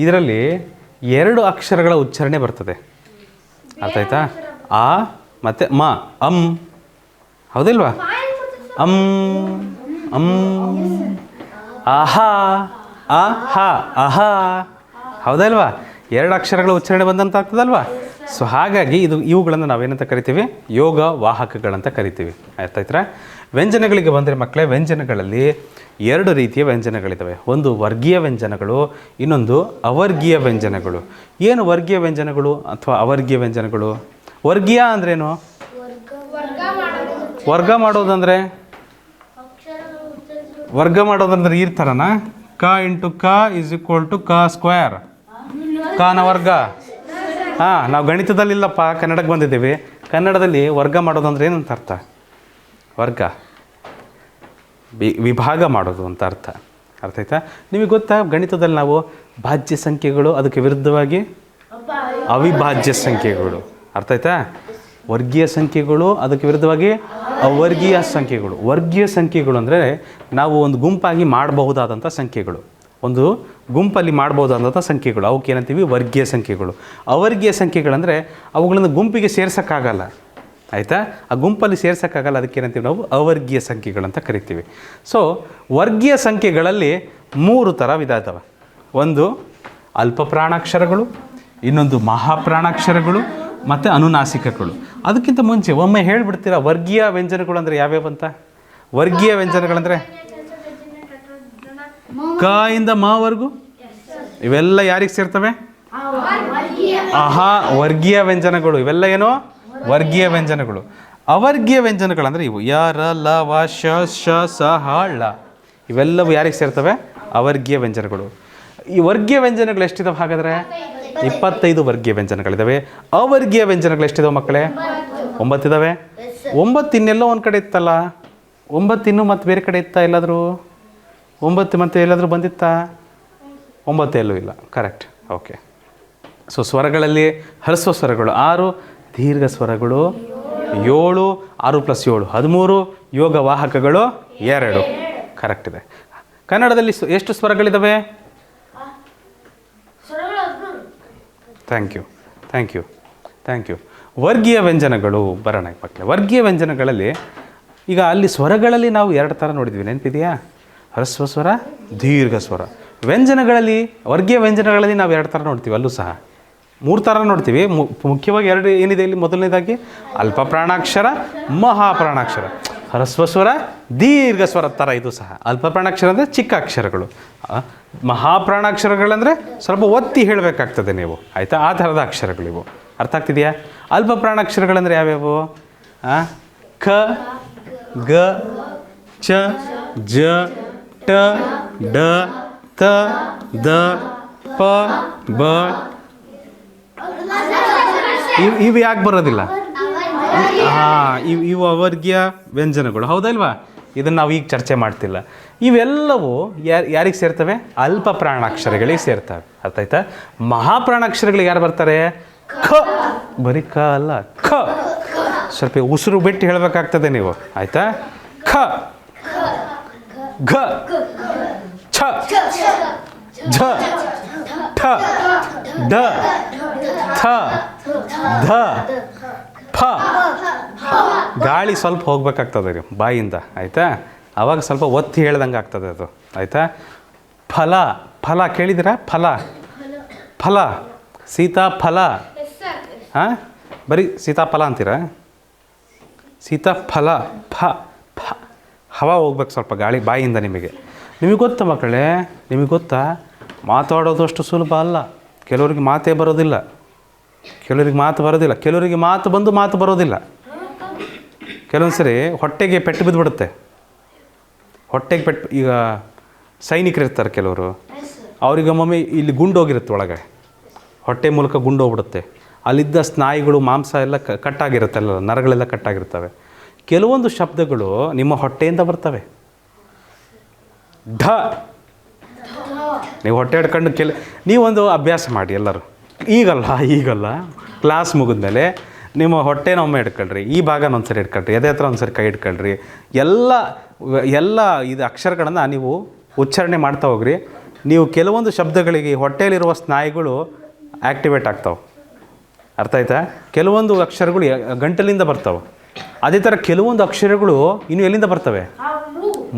ಇದರಲ್ಲಿ 2 ಅಕ್ಷರಗಳ ಉಚ್ಚಾರಣೆ ಬರ್ತದೆ. ಅರ್ಥ ಆಯ್ತಾ? ಆ ಮತ್ತು ಮ. ಅಂ, ಹೌದಿಲ್ವಾ? ಅಂ, ಆಹಾ, ಅಹಾ, ಹೌದಲ್ವಾ? 2 ಅಕ್ಷರಗಳ ಉಚ್ಚಾರಣೆ ಬಂದಂತ ಆಗ್ತದಲ್ವಾ? ಸೊ ಹಾಗಾಗಿ ಇವುಗಳನ್ನು ನಾವೇನಂತ ಕರಿತೀವಿ? ಯೋಗ ವಾಹಕಗಳಂತ ಕರಿತೀವಿ. ಆಯ್ತಾಯ್ತಾ? ವ್ಯಂಜನಗಳಿಗೆ ಬಂದರೆ ಮಕ್ಕಳೇ, ವ್ಯಂಜನಗಳಲ್ಲಿ 2 ರೀತಿಯ ವ್ಯಂಜನಗಳಿದ್ದಾವೆ. ಒಂದು ವರ್ಗೀಯ ವ್ಯಂಜನಗಳು, ಇನ್ನೊಂದು ಅವರ್ಗೀಯ ವ್ಯಂಜನಗಳು. ಏನು ವರ್ಗೀಯ ವ್ಯಂಜನಗಳು ಅಥವಾ ಅವರ್ಗೀಯ ವ್ಯಂಜನಗಳು? ವರ್ಗೀಯ ಅಂದ್ರೇನು? ವರ್ಗ ಮಾಡೋದಂದ್ರೆ ಈ ಥರನಾ? ಕ ಇಂಟು ಕ ಇಸ್ ಈಕ್ವಲ್ ಟು ಕ ಸ್ಕ್ವೇರ್. ಕಾನ ವರ್ಗ. ನಾವು ಗಣಿತದಲ್ಲಿಲ್ಲಪ್ಪ, ಕನ್ನಡಕ್ಕೆ ಬಂದಿದ್ದೀವಿ. ಕನ್ನಡದಲ್ಲಿ ವರ್ಗ ಮಾಡೋದಂದ್ರೆ ಏನಂತ ಅರ್ಥ? ವರ್ಗ ವಿಭಾಗ ಮಾಡೋದು ಅಂತ ಅರ್ಥ. ಅರ್ಥ ಆಯ್ತಾ? ನಿಮಗೆ ಗೊತ್ತಾ, ಗಣಿತದಲ್ಲಿ ನಾವು ಭಾಜ್ಯ ಸಂಖ್ಯೆಗಳು, ಅದಕ್ಕೆ ವಿರುದ್ಧವಾಗಿ ಅವಿಭಾಜ್ಯ ಸಂಖ್ಯೆಗಳು. ಅರ್ಥ ಆಯ್ತಾ? ವರ್ಗೀಯ ಸಂಖ್ಯೆಗಳು, ಅದಕ್ಕೆ ವಿರುದ್ಧವಾಗಿ ಅವರ್ಗೀಯ ಸಂಖ್ಯೆಗಳು. ವರ್ಗೀಯ ಸಂಖ್ಯೆಗಳು ಅಂದರೆ ನಾವು ಒಂದು ಗುಂಪಾಗಿ ಮಾಡಬಹುದಾದಂಥ ಸಂಖ್ಯೆಗಳು, ಒಂದು ಗುಂಪಲ್ಲಿ ಮಾಡ್ಬೋದಾದಂಥ ಸಂಖ್ಯೆಗಳು, ಅವಕ್ಕೆ ಏನಂತೀವಿ? ವರ್ಗೀಯ ಸಂಖ್ಯೆಗಳು. ಅವರ್ಗೀಯ ಸಂಖ್ಯೆಗಳಂದರೆ ಅವುಗಳನ್ನು ಗುಂಪಿಗೆ ಸೇರ್ಸೋಕ್ಕಾಗಲ್ಲ. ಆಯಿತಾ? ಆ ಗುಂಪಲ್ಲಿ ಸೇರ್ಸೋಕ್ಕಾಗಲ್ಲ, ಅದಕ್ಕೆ ಏನಂತೀವಿ ನಾವು? ಅವರ್ಗೀಯ ಸಂಖ್ಯೆಗಳಂತ ಕರಿತೀವಿ. ಸೊ ವರ್ಗೀಯ ಸಂಖ್ಯೆಗಳಲ್ಲಿ 3 ಥರ ವಿಧ ಇದ್ದಾವೆ. ಒಂದು ಅಲ್ಪ ಪ್ರಾಣಾಕ್ಷರಗಳು, ಇನ್ನೊಂದು ಮಹಾಪ್ರಾಣಾಕ್ಷರಗಳು ಮತ್ತು ಅನುನಾಸಿಕಗಳು. ಅದಕ್ಕಿಂತ ಮುಂಚೆ ಒಮ್ಮೆ ಹೇಳಿಬಿಡ್ತೀರಾ ವರ್ಗೀಯ ವ್ಯಂಜನಗಳು ಅಂದರೆ ಯಾವ್ಯಾವ ಅಂತ? ವರ್ಗೀಯ ವ್ಯಂಜನಗಳಂದರೆ ಕ ಇಂದ ಮವರೆಗೂ ಇವೆಲ್ಲ ಯಾರಿಗೆ ಸೇರ್ತವೆ? ವರ್ಗೀಯ ವ್ಯಂಜನಗಳು. ಇವೆಲ್ಲ ಏನೋ ವರ್ಗೀಯ ವ್ಯಂಜನಗಳು. ಅವರ್ಗೀಯ ವ್ಯಂಜನಗಳಂದರೆ ಇವು ಯ, ರ, ಲ, ವ, ಶ, ಸ, ಹ, ಳ. ಇವೆಲ್ಲವೂ ಯಾರಿಗೆ ಸೇರ್ತವೆ? ಅವರ್ಗೀಯ ವ್ಯಂಜನಗಳು. ಈ ವರ್ಗೀಯ ವ್ಯಂಜನಗಳು ಎಷ್ಟಿದಾವೆ ಹಾಗಾದರೆ? 25 ವರ್ಗೀಯ ವ್ಯಂಜನಗಳಿದ್ದಾವೆ. ಅವರ್ಗೀಯ ವ್ಯಂಜನಗಳು ಎಷ್ಟಿದಾವೆ ಮಕ್ಕಳೇ? 9 ಇದ್ದಾವೆ. 9 ಇನ್ನೆಲ್ಲೋ ಒಂದು ಕಡೆ ಇತ್ತಲ್ಲ? 9 ಇನ್ನೂ ಮತ್ತೆ ಬೇರೆ ಕಡೆ ಇತ್ತಾ ಎಲ್ಲಾದರೂ? 9 ಮತ್ತೆ ಎಲ್ಲಾದರೂ ಬಂದಿತ್ತಾ? 9 ಎಲ್ಲೂ ಇಲ್ಲ. ಕರೆಕ್ಟ್. ಓಕೆ. ಸೊ ಸ್ವರಗಳಲ್ಲಿ ಹ್ರಸ್ವ ಸ್ವರಗಳು 6, ದೀರ್ಘ ಸ್ವರಗಳು 7, 6 + 7 13, ಯೋಗ ವಾಹಕಗಳು 2. ಕರೆಕ್ಟ್ ಇದೆ. ಕನ್ನಡದಲ್ಲಿ ಎಷ್ಟು ಸ್ವರಗಳಿದ್ದಾವೆ? Thank you. ವರ್ಗೀಯ ವ್ಯಂಜನಗಳು ಬರೋಣ ಮಕ್ಕಳೇ. ವರ್ಗೀಯ ವ್ಯಂಜನಗಳಲ್ಲಿ ಈಗ ಅಲ್ಲಿ ಸ್ವರಗಳಲ್ಲಿ ನಾವು 2 ಥರ ನೋಡಿದ್ವಿ, ನೆನಪಿದೆಯಾ? ಹ್ರಸ್ವ ಸ್ವರ, ದೀರ್ಘ ಸ್ವರ. ವ್ಯಂಜನಗಳಲ್ಲಿ ವರ್ಗೀಯ ವ್ಯಂಜನಗಳಲ್ಲಿ ನಾವು 2 ಥರ ನೋಡ್ತೀವಿ, ಅಲ್ಲೂ ಸಹ 3 ಥರ ನೋಡ್ತೀವಿ. ಮುಖ್ಯವಾಗಿ 2 ಏನಿದೆ ಇಲ್ಲಿ. ಮೊದಲನೇದಾಗಿ ಅಲ್ಪ ಪ್ರಾಣಾಕ್ಷರ, ಮಹಾಪ್ರಾಣಾಕ್ಷರ, ಹ್ರಸ್ವ ಸ್ವರ, ದೀರ್ಘ ಸ್ವರ ಥರ. ಇದು ಸಹ ಅಲ್ಪ ಪ್ರಾಣಾಕ್ಷರ ಅಂದರೆ ಚಿಕ್ಕ ಅಕ್ಷರಗಳು, ಮಹಾಪ್ರಾಣಾಕ್ಷರಗಳಂದರೆ ಸ್ವಲ್ಪ ಒತ್ತಿ ಹೇಳಬೇಕಾಗ್ತದೆ ನೀವು, ಆಯಿತಾ? ಆ ಥರದ ಅಕ್ಷರಗಳಿವು. ಅರ್ಥ ಆಗ್ತಿದೆಯಾ? ಅಲ್ಪ ಪ್ರಾಣಾಕ್ಷರಗಳಂದರೆ ಯಾವ್ಯಾವು? ಕ, ಗ, ಚ, ಜ, ಟ, ಡ, ತ, ದ, ಪ, ಬ. ಇವು ಯಾಕೆ ಬರೋದಿಲ್ಲ? ಇವು ಅವರ್ಗೀಯ ವ್ಯಂಜನಗಳು, ಹೌದಲ್ವಾ? ಇದನ್ನು ನಾವು ಈಗ ಚರ್ಚೆ ಮಾಡ್ತಿಲ್ಲ. ಇವೆಲ್ಲವೂ ಯಾರಿಗೆ ಸೇರ್ತವೆ? ಅಲ್ಪ ಪ್ರಾಣಾಕ್ಷರಗಳಿಗೆ ಸೇರ್ತವೆ. ಅರ್ಥ ಆಯ್ತಾ? ಮಹಾಪ್ರಾಣಾಕ್ಷರಗಳಿಗೆ ಯಾರು ಬರ್ತಾರೆ? ಖ, ಬರೀ ಕ ಅಲ್ಲ, ಖ. ಸ್ವಲ್ಪ ಉಸಿರು ಬಿಟ್ಟು ಹೇಳಬೇಕಾಗ್ತದೆ ನೀವು, ಆಯಿತಾ? ಖ, ಘ, ಛ, ಝ, ಠ, ಡ, ಥ, ಧ, ಫ. ಗಾಳಿ ಸ್ವಲ್ಪ ಹೋಗ್ಬೇಕಾಗ್ತದೆ ರೀ ಬಾಯಿಂದ, ಆಯಿತಾ? ಆವಾಗ ಸ್ವಲ್ಪ ಒತ್ತಿ ಹೇಳ್ದಂಗೆ ಆಗ್ತದೆ ಅದು, ಆಯಿತಾ? ಫಲ, ಫಲ ಕೇಳಿದ್ದೀರಾ? ಫಲ, ಫಲ, ಸೀತಾಫಲ. ಹಾಂ, ಬರೀ ಸೀತಾಫಲ ಅಂತೀರಾ? ಸೀತಾಫಲ, ಫ, ಫ. ಹವಾ ಹೋಗ್ಬೇಕು ಸ್ವಲ್ಪ ಗಾಳಿ ಬಾಯಿಂದ. ನಿಮಗೆ ಗೊತ್ತಾ ಮಕ್ಕಳೇ? ನಿಮಗೆ ಗೊತ್ತಾ, ಮಾತಾಡೋದು ಅಷ್ಟು ಸುಲಭ ಅಲ್ಲ. ಕೆಲವರಿಗೆ ಮಾತೇ ಬರೋದಿಲ್ಲ, ಕೆಲವರಿಗೆ ಮಾತು ಬರೋದಿಲ್ಲ, ಕೆಲವರಿಗೆ ಮಾತು ಬಂದು ಮಾತು ಬರೋದಿಲ್ಲ. ಕೆಲವೊಂದು ಸರಿ ಹೊಟ್ಟೆಗೆ ಪೆಟ್ಟು ಬಿದ್ದುಬಿಡುತ್ತೆ. ಹೊಟ್ಟೆಗೆ ಪೆಟ್ಟು, ಈಗ ಸೈನಿಕರು ಇರ್ತಾರೆ ಕೆಲವರು, ಅವ್ರಿಗೆ ಒಮ್ಮೊಮ್ಮೆ ಇಲ್ಲಿ ಗುಂಡೋಗಿರುತ್ತೆ ಒಳಗೆ, ಹೊಟ್ಟೆ ಮೂಲಕ ಗುಂಡೋಗ್ಬಿಡುತ್ತೆ. ಅಲ್ಲಿದ್ದ ಸ್ನಾಯುಗಳು, ಮಾಂಸ ಎಲ್ಲ ಕಟ್ಟಾಗಿರುತ್ತೆ, ಅಲ್ಲ ನರಗಳೆಲ್ಲ ಕಟ್ಟಾಗಿರ್ತವೆ. ಕೆಲವೊಂದು ಶಬ್ದಗಳು ನಿಮ್ಮ ಹೊಟ್ಟೆಯಿಂದ ಬರ್ತವೆ. ಢ, ನೀವು ಹೊಟ್ಟೆ ಹಿಡ್ಕೊಂಡು ನೀವೊಂದು ಅಭ್ಯಾಸ ಮಾಡಿ ಎಲ್ಲರೂ. ಈಗಲ್ಲ ಕ್ಲಾಸ್ ಮುಗಿದ್ಮೇಲೆ ನಿಮ್ಮ ಹೊಟ್ಟೆನ ಒಮ್ಮೆ ಹಿಡ್ಕೊಳ್ರಿ, ಈ ಭಾಗನ ಒಂದ್ಸರಿ ಹಿಡ್ಕೊಳ್ರಿ, ಎದೆ ಹತ್ರ ಒಂದ್ಸರಿ ಕೈ ಹಿಡ್ಕೊಳ್ರಿ. ಎಲ್ಲ ಇದು ಅಕ್ಷರಗಳನ್ನು ನೀವು ಉಚ್ಚಾರಣೆ ಮಾಡ್ತಾ ಹೋಗ್ರಿ. ನೀವು ಕೆಲವೊಂದು ಶಬ್ದಗಳಿಗೆ ಹೊಟ್ಟೆಯಲ್ಲಿರುವ ಸ್ನಾಯುಗಳು ಆ್ಯಕ್ಟಿವೇಟ್ ಆಗ್ತಾವೆ. ಅರ್ಥ ಆಯ್ತಾ? ಕೆಲವೊಂದು ಅಕ್ಷರಗಳು ಗಂಟಲಿಂದ ಬರ್ತವೆ. ಅದೇ ಥರ ಕೆಲವೊಂದು ಅಕ್ಷರಗಳು ಇನ್ನು ಎಲ್ಲಿಂದ ಬರ್ತವೆ?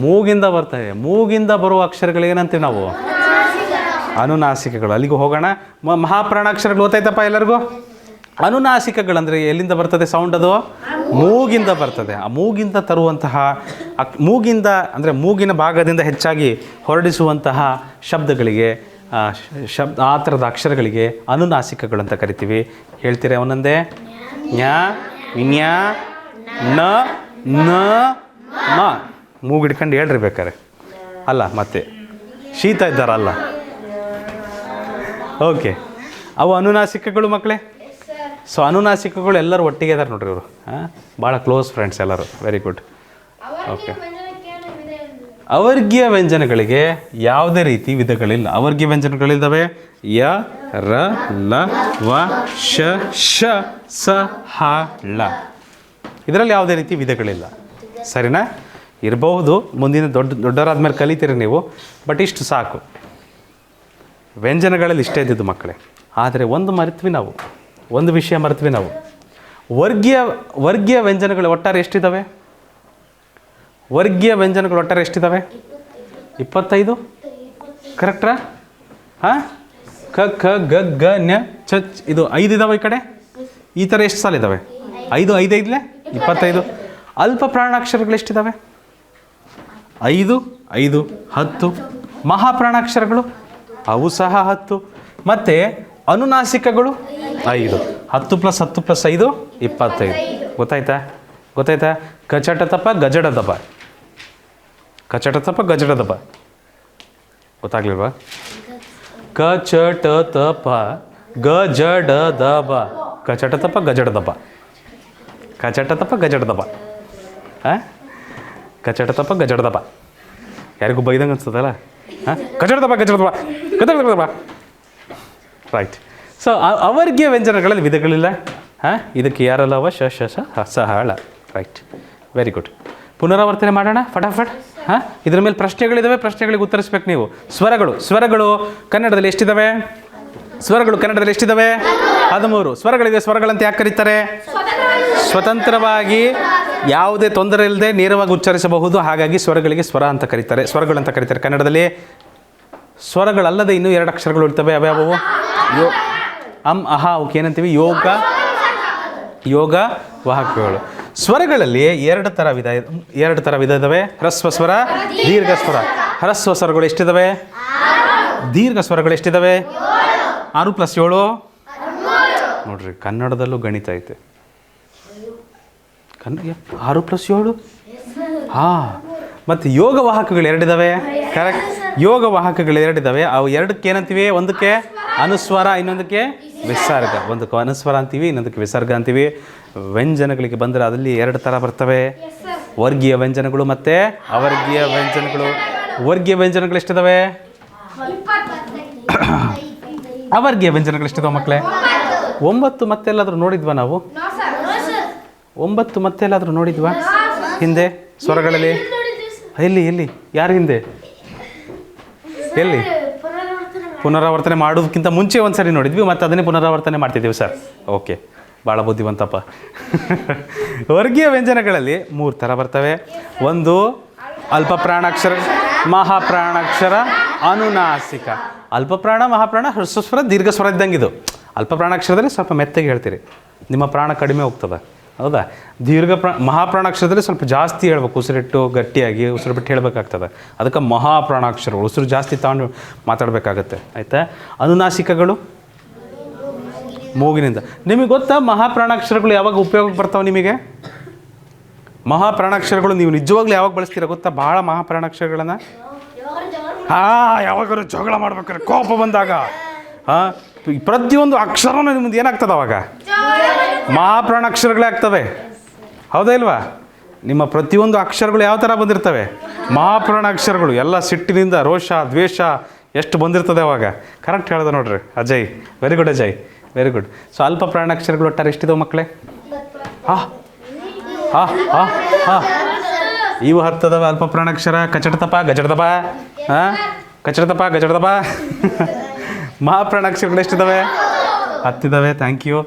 ಮೂಗಿಂದ ಬರ್ತವೆ. ಮೂಗಿಂದ ಬರುವ ಅಕ್ಷರಗಳು ಏನಂತೀವಿ ನಾವು? ಅನುನಾಸಿಕಗಳು. ಅಲ್ಲಿಗೂ ಹೋಗೋಣ. ಮಹಾಪ್ರಾಣಾಕ್ಷರಗಳು ಗೊತ್ತಾಯ್ತಪ್ಪ ಎಲ್ಲರಿಗೂ? ಅನುನಾಸಿಕಗಳಂದರೆ ಎಲ್ಲಿಂದ ಬರ್ತದೆ ಸೌಂಡ್? ಅದು ಮೂಗಿಂದ ಬರ್ತದೆ. ಆ ಮೂಗಿಂದ ತರುವಂತಹ ಮೂಗಿಂದ ಅಂದರೆ ಮೂಗಿನ ಭಾಗದಿಂದ ಹೆಚ್ಚಾಗಿ ಹೊರಡಿಸುವಂತಹ ಶಬ್ದಗಳಿಗೆ, ಆ ಥರದ ಅಕ್ಷರಗಳಿಗೆ ಅನುನಾಸಿಕಗಳಂತ ಕರಿತೀವಿ. ಹೇಳ್ತೀರಾ ಒಂದೊಂದೇ? ನ್ಯಾ, ನ್ಯಾ, ನ, ನ, ಮ. ಮೂಗು ಹಿಡ್ಕೊಂಡು ಹೇಳ್ರಿ ಬೇಕಾರೆ. ಅಲ್ಲ ಮತ್ತೆ ಶೀತ ಇದ್ದಾರಲ್ಲ. ಓಕೆ, ಅವು ಅನುನಾಸಿಕಗಳು ಮಕ್ಕಳೇ. ಸೊ ಅನುನಾಸಿಕಗಳು ಎಲ್ಲರೂ ಒಟ್ಟಿಗೆ ಇದ್ದಾರೆ ನೋಡ್ರಿ ಇವರು. ಭಾಳ ಕ್ಲೋಸ್ ಫ್ರೆಂಡ್ಸ್ ಎಲ್ಲರೂ. Very good. ಓಕೆ, ಅವರ್ಗೀಯ ವ್ಯಂಜನಗಳಿಗೆ ಯಾವುದೇ ರೀತಿ ವಿಧಗಳಿಲ್ಲ. ಅವರ್ಗೀಯ ವ್ಯಂಜನಗಳಿದ್ದಾವೆ ಯ, ರ, ಲ, ವ, ಶ, ಶ, ಸ, ಹ, ಳ. ಇದರಲ್ಲಿ ಯಾವುದೇ ರೀತಿ ವಿಧಗಳಿಲ್ಲ. ಸರಿನಾ? ಇರಬಹುದು, ಮುಂದಿನ ದೊಡ್ಡವರಾದ್ಮೇಲೆ ಕಲಿತೀರಿ ನೀವು. ಬಟ್ ಇಷ್ಟು ಸಾಕು. ವ್ಯಂಜನಗಳಲ್ಲಿ ಇಷ್ಟೇ ಇದ್ದಿದ್ದು ಮಕ್ಕಳೇ. ಆದರೆ ಒಂದು ವಿಷಯ ಮರೆತ್ವಿ ನಾವು. ವರ್ಗೀಯ ವ್ಯಂಜನಗಳು ಒಟ್ಟಾರೆ ಎಷ್ಟಿದ್ದಾವೆ? ವರ್ಗೀಯ ವ್ಯಂಜನಗಳು ಒಟ್ಟಾರೆ ಎಷ್ಟಿದ್ದಾವೆ? 25. ಕರೆಕ್ಟ್ರಾ? ಹಾಂ, ಕ, ಖ, ಗ, ಗ, ನ, ಚ, ಇದು 5 ಇದ್ದಾವೆ ಈ ಕಡೆ. ಈ ಥರ ಎಷ್ಟು ಸಾಲ ಇದ್ದಾವೆ? 5 5 25. ಅಲ್ಪ ಪ್ರಾಣಾಕ್ಷರಗಳು ಎಷ್ಟಿದ್ದಾವೆ? 5 5 10. ಮಹಾಪ್ರಾಣಾಕ್ಷರಗಳು ಅವು ಸಹ 10. ಮತ್ತು ಅನುನಾಸಿಕಗಳು 5. 10 + 10 + 5 25. ಗೊತ್ತಾಯ್ತಾ? ಕಚಟತಪ ಗಜಡದಪ. ಕಚಟತಪ ಗಜಡದಪ ಗೊತ್ತಾಗ್ಲಿಲ್ವಾ? ಕ, ಚ, ಟ, ತ, ಪ, ಗ, ಜ, ಡ, ದ, ಬ. ಕಚಟತಪ ಗಜಡದಪ. ಕಚಟತಪ ಗಜಡದಪ. ಹಾಂ, ಕಚಟತಪ ಗಜಡದಪ. ಯಾರಿಗೂ ಬೈದಂಗೆ ಅನ್ಸ್ತದಲ್ಲ? ಹಾಂ, ಕಚಡದಪ ಗಜಡದಪ ಗಜಡದಪ. ರೈಟ್. ಸೊ ಅವರ್ಗೀಯ ವ್ಯಂಜನಗಳಲ್ಲಿ ವಿಧಗಳಿಲ್ಲ. ಹಾಂ, ಇದಕ್ಕೆ ಯಾರಲ್ಲವ? ಶ, ಶ, ಸ, ಹ, ಸ, ಹ, ಳ. Right, very good. ಪುನರಾವರ್ತನೆ ಮಾಡೋಣ ಫಟಾಫಟ್. ಹಾಂ, ಇದರ ಮೇಲೆ ಪ್ರಶ್ನೆಗಳಿದ್ದಾವೆ, ಪ್ರಶ್ನೆಗಳಿಗೆ ಉತ್ತರಿಸ್ಬೇಕು ನೀವು. ಸ್ವರಗಳು ಕನ್ನಡದಲ್ಲಿ ಎಷ್ಟಿದ್ದಾವೆ? 13 ಸ್ವರಗಳಿವೆ. ಸ್ವರಗಳಂತ ಯಾಕೆ ಕರೀತಾರೆ? ಸ್ವತಂತ್ರವಾಗಿ ಯಾವುದೇ ತೊಂದರೆ ಇಲ್ಲದೆ ನೇರವಾಗಿ ಉಚ್ಚರಿಸಬಹುದು. ಹಾಗಾಗಿ ಸ್ವರಗಳಿಗೆ ಸ್ವರಗಳಂತ ಕರೀತಾರೆ ಕನ್ನಡದಲ್ಲಿ. ಸ್ವರಗಳಲ್ಲದೆ ಇನ್ನೂ 2 ಅಕ್ಷರಗಳು ಇರ್ತವೆ. ಯಾವ್ಯಾವು? ಅಹ ಅವಕ್ಕೆ ಏನಂತೀವಿ? ಯೋಗ ವಾಹಕಗಳು. ಸ್ವರಗಳಲ್ಲಿ 2 ಥರ ವಿಧ ಇದ್ದಾವೆ. ಹ್ರಸ್ವ ಸ್ವರ, ದೀರ್ಘ ಸ್ವರ. ಹ್ರಸ್ವ ಸ್ವರಗಳು ಎಷ್ಟಿದ್ದಾವೆ? ದೀರ್ಘ ಸ್ವರಗಳು ಎಷ್ಟಿದ್ದಾವೆ? 6 + 7 ನೋಡ್ರಿ, ಕನ್ನಡದಲ್ಲೂ ಗಣಿತ ಐತೆ. 6 + 7 ಹಾಂ. ಮತ್ತು ಯೋಗ ವಾಹಕಗಳು 2 ಇದ್ದಾವೆ. ಕರೆಕ್ಟ್. ಯೋಗ ವಾಹಕಗಳು 2 ಇದ್ದಾವೆ. ಅವು 2ಕ್ಕೆ ಏನಂತೀವಿ? ಒಂದಕ್ಕೆ ಅನುಸ್ವರ, ಇನ್ನೊಂದಕ್ಕೆ ವಿಸರ್ಗ. ಒಂದಕ್ಕೆ ಅನುಸ್ವರ ಅಂತೀವಿ, ಇನ್ನೊಂದಕ್ಕೆ ವಿಸರ್ಗ ಅಂತೀವಿ. ವ್ಯಂಜನಗಳಿಗೆ ಬಂದರೆ ಅದರಲ್ಲಿ 2 ಥರ ಬರ್ತವೆ. ವರ್ಗೀಯ ವ್ಯಂಜನಗಳು ಮತ್ತು ಅವರ್ಗೀಯ ವ್ಯಂಜನಗಳು. ವರ್ಗೀಯ ವ್ಯಂಜನಗಳು ಎಷ್ಟಿದ್ದಾವೆ? ಅವರ್ಗೀಯ ವ್ಯಂಜನಗಳು ಎಷ್ಟಿದಾವೆ ಮಕ್ಕಳೇ? 9. ಮತ್ತೆಲ್ಲಾದರೂ ನೋಡಿದ್ವಾ ನಾವು? 9 ಮತ್ತೆಲ್ಲಾದರೂ ನೋಡಿದ್ವಾ ಹಿಂದೆ ಸ್ವರಗಳಲ್ಲಿ? ಎಲ್ಲಿ ಯಾರು ಹಿಂದೆ? ಎಲ್ಲಿ? ಪುನರಾವರ್ತನೆ ಮಾಡೋದಕ್ಕಿಂತ ಮುಂಚೆ ಒಂದು ಸರಿ ನೋಡಿದ್ವಿ, ಮತ್ತು ಅದನ್ನೇ ಪುನರಾವರ್ತನೆ ಮಾಡ್ತಿದ್ದೀವಿ ಸರ್. ಓಕೆ, ಭಾಳ ಬುದ್ಧಿವಂತಪ್ಪ. ವರ್ಗೀಯ ವ್ಯಂಜನಗಳಲ್ಲಿ 3 ಥರ ಬರ್ತವೆ. ಒಂದು ಅಲ್ಪ ಪ್ರಾಣಾಕ್ಷರ, ಮಹಾಪ್ರಾಣಾಕ್ಷರ, ಅನುನಾಸಿಕ. ಅಲ್ಪ ಪ್ರಾಣ, ಮಹಾಪ್ರಾಣ, ಹ್ರಸ್ವ ಸ್ವರ, ದೀರ್ಘ ಸ್ವರ ಇದ್ದಂಗಿದು. ಅಲ್ಪ ಪ್ರಾಣಾಕ್ಷರದಲ್ಲಿ ಸ್ವಲ್ಪ ಮೆತ್ತಗೆ ಹೇಳ್ತೀರಿ, ನಿಮ್ಮ ಪ್ರಾಣ ಕಡಿಮೆ ಹೋಗ್ತದೆ, ಹೌದಾ? ಮಹಾಪ್ರಾಣಾಕ್ಷರದಲ್ಲಿ ಸ್ವಲ್ಪ ಜಾಸ್ತಿ ಹೇಳ್ಬೇಕು, ಉಸಿರಿಟ್ಟು ಗಟ್ಟಿಯಾಗಿ ಉಸಿರು ಬಿಟ್ಟು ಹೇಳಬೇಕಾಗ್ತದೆ. ಅದಕ್ಕೆ ಮಹಾಪ್ರಾಣಾಕ್ಷರಗಳು, ಉಸಿರು ಜಾಸ್ತಿ ತಗೊಂಡು ಮಾತಾಡಬೇಕಾಗತ್ತೆ, ಆಯಿತಾ? ಅನುನಾಸಿಕಗಳು ಮೂಗಿನಿಂದ. ನಿಮಗೆ ಗೊತ್ತಾ ಮಹಾಪ್ರಾಣಾಕ್ಷರಗಳು ಯಾವಾಗ ಉಪಯೋಗಕ್ಕೆ ಬರ್ತಾವೆ ನಿಮಗೆ? ಮಹಾಪ್ರಾಣಾಕ್ಷರಗಳು ನೀವು ನಿಜವಾಗ್ಲೂ ಯಾವಾಗ ಬಳಸ್ತೀರಾ ಗೊತ್ತಾ? ಭಾಳ ಮಹಾಪ್ರಾಣಾಕ್ಷರಗಳನ್ನು ಯಾವಾಗಾದ್ರು ಜಗಳ ಮಾಡ್ಬೇಕಾದ್ರೆ, ಕೋಪ ಬಂದಾಗ, ಪ್ರತಿಯೊಂದು ಅಕ್ಷರನೂ ನಿಮ್ಮದು ಏನಾಗ್ತದೆ ಅವಾಗ? ಮಹಾಪ್ರಾಣಾಕ್ಷರಗಳೇ ಆಗ್ತವೆ, ಹೌದಾ ಇಲ್ವಾ? ನಿಮ್ಮ ಪ್ರತಿಯೊಂದು ಅಕ್ಷರಗಳು ಯಾವ ಥರ ಬಂದಿರ್ತವೆ? ಮಹಾಪ್ರಾಣಾಕ್ಷರಗಳು. ಎಲ್ಲ ಸಿಟ್ಟಿನಿಂದ, ರೋಷ, ದ್ವೇಷ ಎಷ್ಟು ಬಂದಿರ್ತದೆ ಅವಾಗ. ಕರೆಕ್ಟ್ ಹೇಳ್ದೆ ನೋಡ್ರಿ Ajay, very good Ajay, very good. So ಅಲ್ಪ ಪ್ರಾಣಾಕ್ಷರಗಳು ಒಟ್ಟಾರೆ ಎಷ್ಟಿದಾವೆ ಮಕ್ಕಳೇ? ಇವು 10 ಅದಾವೆ ಅಲ್ಪ ಪ್ರಾಣಾಕ್ಷರ. ಕಚಡತಪ, ಗಜಡದಪ, ಕಚಡತಪ, ಗಜಡದಪ. ಮಹಾಪ್ರಾಣಾಕ್ಷರಗಳು ಎಷ್ಟಿದ್ದಾವೆ? 10 ಇದ್ದಾವೆ. Thank you.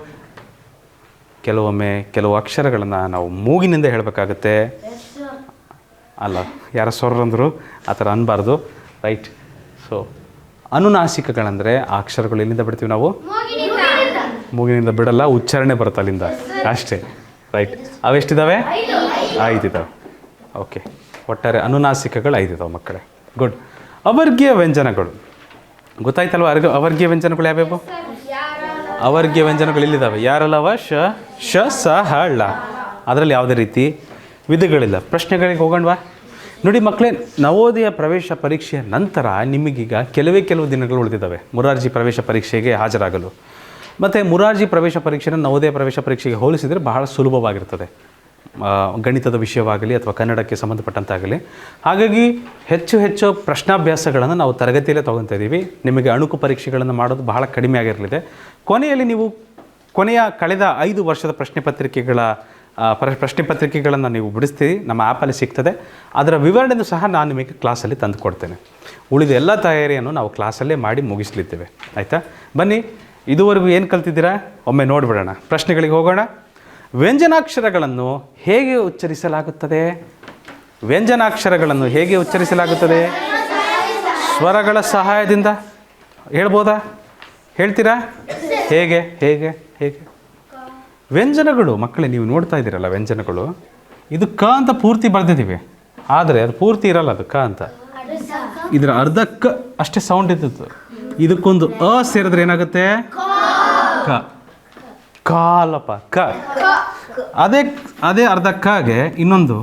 ಕೆಲವು ಅಕ್ಷರಗಳನ್ನು ನಾವು ಮೂಗಿನಿಂದ ಹೇಳಬೇಕಾಗತ್ತೆ. ಅಲ್ಲ, ಯಾರ ಸ್ವರಂದರು ಆ ಥರ ಅನ್ಬಾರ್ದು, ರೈಟ್? ಸೊ ಅನುನಾಸಿಕಗಳಂದರೆ ಆ ಅಕ್ಷರಗಳು ಎಲ್ಲಿಂದ ಬಿಡ್ತೀವಿ ನಾವು? ಮೂಗಿನಿಂದ ಬಿಡಲ್ಲ, ಉಚ್ಚಾರಣೆ ಬರುತ್ತೆ ಅಲ್ಲಿಂದ ಅಷ್ಟೇ, ರೈಟ್? ಅವೆಷ್ಟಿದ್ದಾವೆ? 5 ಇದ್ದಾವೆ. ಓಕೆ, ಒಟ್ಟಾರೆ ಅನುನಾಸಿಕಗಳು 5 ಇದ್ದಾವೆ ಮಕ್ಕಳೇ. ಗುಡ್. ಅವರ್ಗೀಯ ವ್ಯಂಜನಗಳು ಗೊತ್ತಾಯ್ತಲ್ವ? ಅವರ್ಗೀಯ ವ್ಯಂಜನಗಳು ಯಾವ್ಯಾವು? ಅವರ್ಗೀಯ ವ್ಯಂಜನಗಳು ಇಲ್ಲಿದ್ದಾವೆ. ಯಾರಲ್ಲವ? ಶ, ಸ, ಹ, ಳ. ಅದರಲ್ಲಿ ಯಾವುದೇ ರೀತಿ ವಿಧಗಳಿಲ್ಲ. ಪ್ರಶ್ನೆಗಳಿಗೆ ಹೋಗೋಣವಾ? ನೋಡಿ ಮಕ್ಕಳೇ, ನವೋದಯ ಪ್ರವೇಶ ಪರೀಕ್ಷೆಯ ನಂತರ ನಿಮಗೀಗ ಕೆಲವು ದಿನಗಳು ಉಳಿದಿದ್ದಾವೆ ಮುರಾರ್ಜಿ ಪ್ರವೇಶ ಪರೀಕ್ಷೆಗೆ ಹಾಜರಾಗಲು. ಮತ್ತು ಮುರಾರ್ಜಿ ಪ್ರವೇಶ ಪರೀಕ್ಷೆನ ನವೋದಯ ಪ್ರವೇಶ ಪರೀಕ್ಷೆಗೆ ಹೋಲಿಸಿದರೆ ಬಹಳ ಸುಲಭವಾಗಿರ್ತದೆ, ಗಣಿತದ ವಿಷಯವಾಗಲಿ ಅಥವಾ ಕನ್ನಡಕ್ಕೆ ಸಂಬಂಧಪಟ್ಟಂತಾಗಲಿ. ಹಾಗಾಗಿ ಹೆಚ್ಚು ಪ್ರಶ್ನಾಭ್ಯಾಸಗಳನ್ನು ನಾವು ತರಗತಿಯಲ್ಲೇ ತೊಗೊತಾ ಇದ್ದೀವಿ. ನಿಮಗೆ ಅಣುಕು ಪರೀಕ್ಷೆಗಳನ್ನು ಮಾಡೋದು ಬಹಳ ಕಡಿಮೆ ಆಗಿರಲಿದೆ. ಕೊನೆಯಲ್ಲಿ ನೀವು ಕಳೆದ 5 ವರ್ಷದ ಪ್ರಶ್ನೆ ಪತ್ರಿಕೆಗಳನ್ನು ನೀವು ಬಿಡಿಸ್ತೀರಿ, ನಮ್ಮ ಆ್ಯಪಲ್ಲಿ ಸಿಗ್ತದೆ. ಅದರ ವಿವರಣೆಯನ್ನು ಸಹ ನಾನು ನಿಮಗೆ ಕ್ಲಾಸಲ್ಲಿ ತಂದು ಕೊಡ್ತೇನೆ. ಉಳಿದ ಎಲ್ಲ ತಯಾರಿಯನ್ನು ನಾವು ಕ್ಲಾಸಲ್ಲೇ ಮಾಡಿ ಮುಗಿಸಲಿದ್ದೇವೆ, ಆಯಿತಾ? ಬನ್ನಿ, ಇದುವರೆಗೂ ಏನು ಕಲ್ತಿದ್ದೀರಾ ಒಮ್ಮೆ ನೋಡಿಬಿಡೋಣ. ಪ್ರಶ್ನೆಗಳಿಗೆ ಹೋಗೋಣ. ವ್ಯಂಜನಾಕ್ಷರಗಳನ್ನು ಹೇಗೆ ಉಚ್ಚರಿಸಲಾಗುತ್ತದೆ? ವ್ಯಂಜನಾಕ್ಷರಗಳನ್ನು ಹೇಗೆ ಉಚ್ಚರಿಸಲಾಗುತ್ತದೆ? ಸ್ವರಗಳ ಸಹಾಯದಿಂದ. ಹೇಳ್ಬೋದಾ? ಹೇಳ್ತೀರಾ? ಹೇಗೆ ಹೇಗೆ ಹೇಗೆ ವ್ಯಂಜನಗಳು ಮಕ್ಕಳೇ, ನೀವು ನೋಡ್ತಾ ಇದ್ದೀರಲ್ಲ ವ್ಯಂಜನಗಳು, ಇದು ಕ ಅಂತ ಪೂರ್ತಿ ಬರೆದಿದ್ದೀವಿ, ಆದರೆ ಅದು ಪೂರ್ತಿ ಇರಲ್ಲ, ಅದು ಕ ಅಂತ. ಇದರ ಅರ್ಧ ಕ ಅಷ್ಟೇ ಸೌಂಡ್ ಇದ್ದದ್ದು. ಇದಕ್ಕೊಂದು ಅ ಸೇರಿದ್ರೆ ಏನಾಗುತ್ತೆ? ಕ. ಕಾಲಪ್ಪ, ಕ. ಅದೇ ಅರ್ಧ ಕಗೆ ಇನ್ನೊಂದು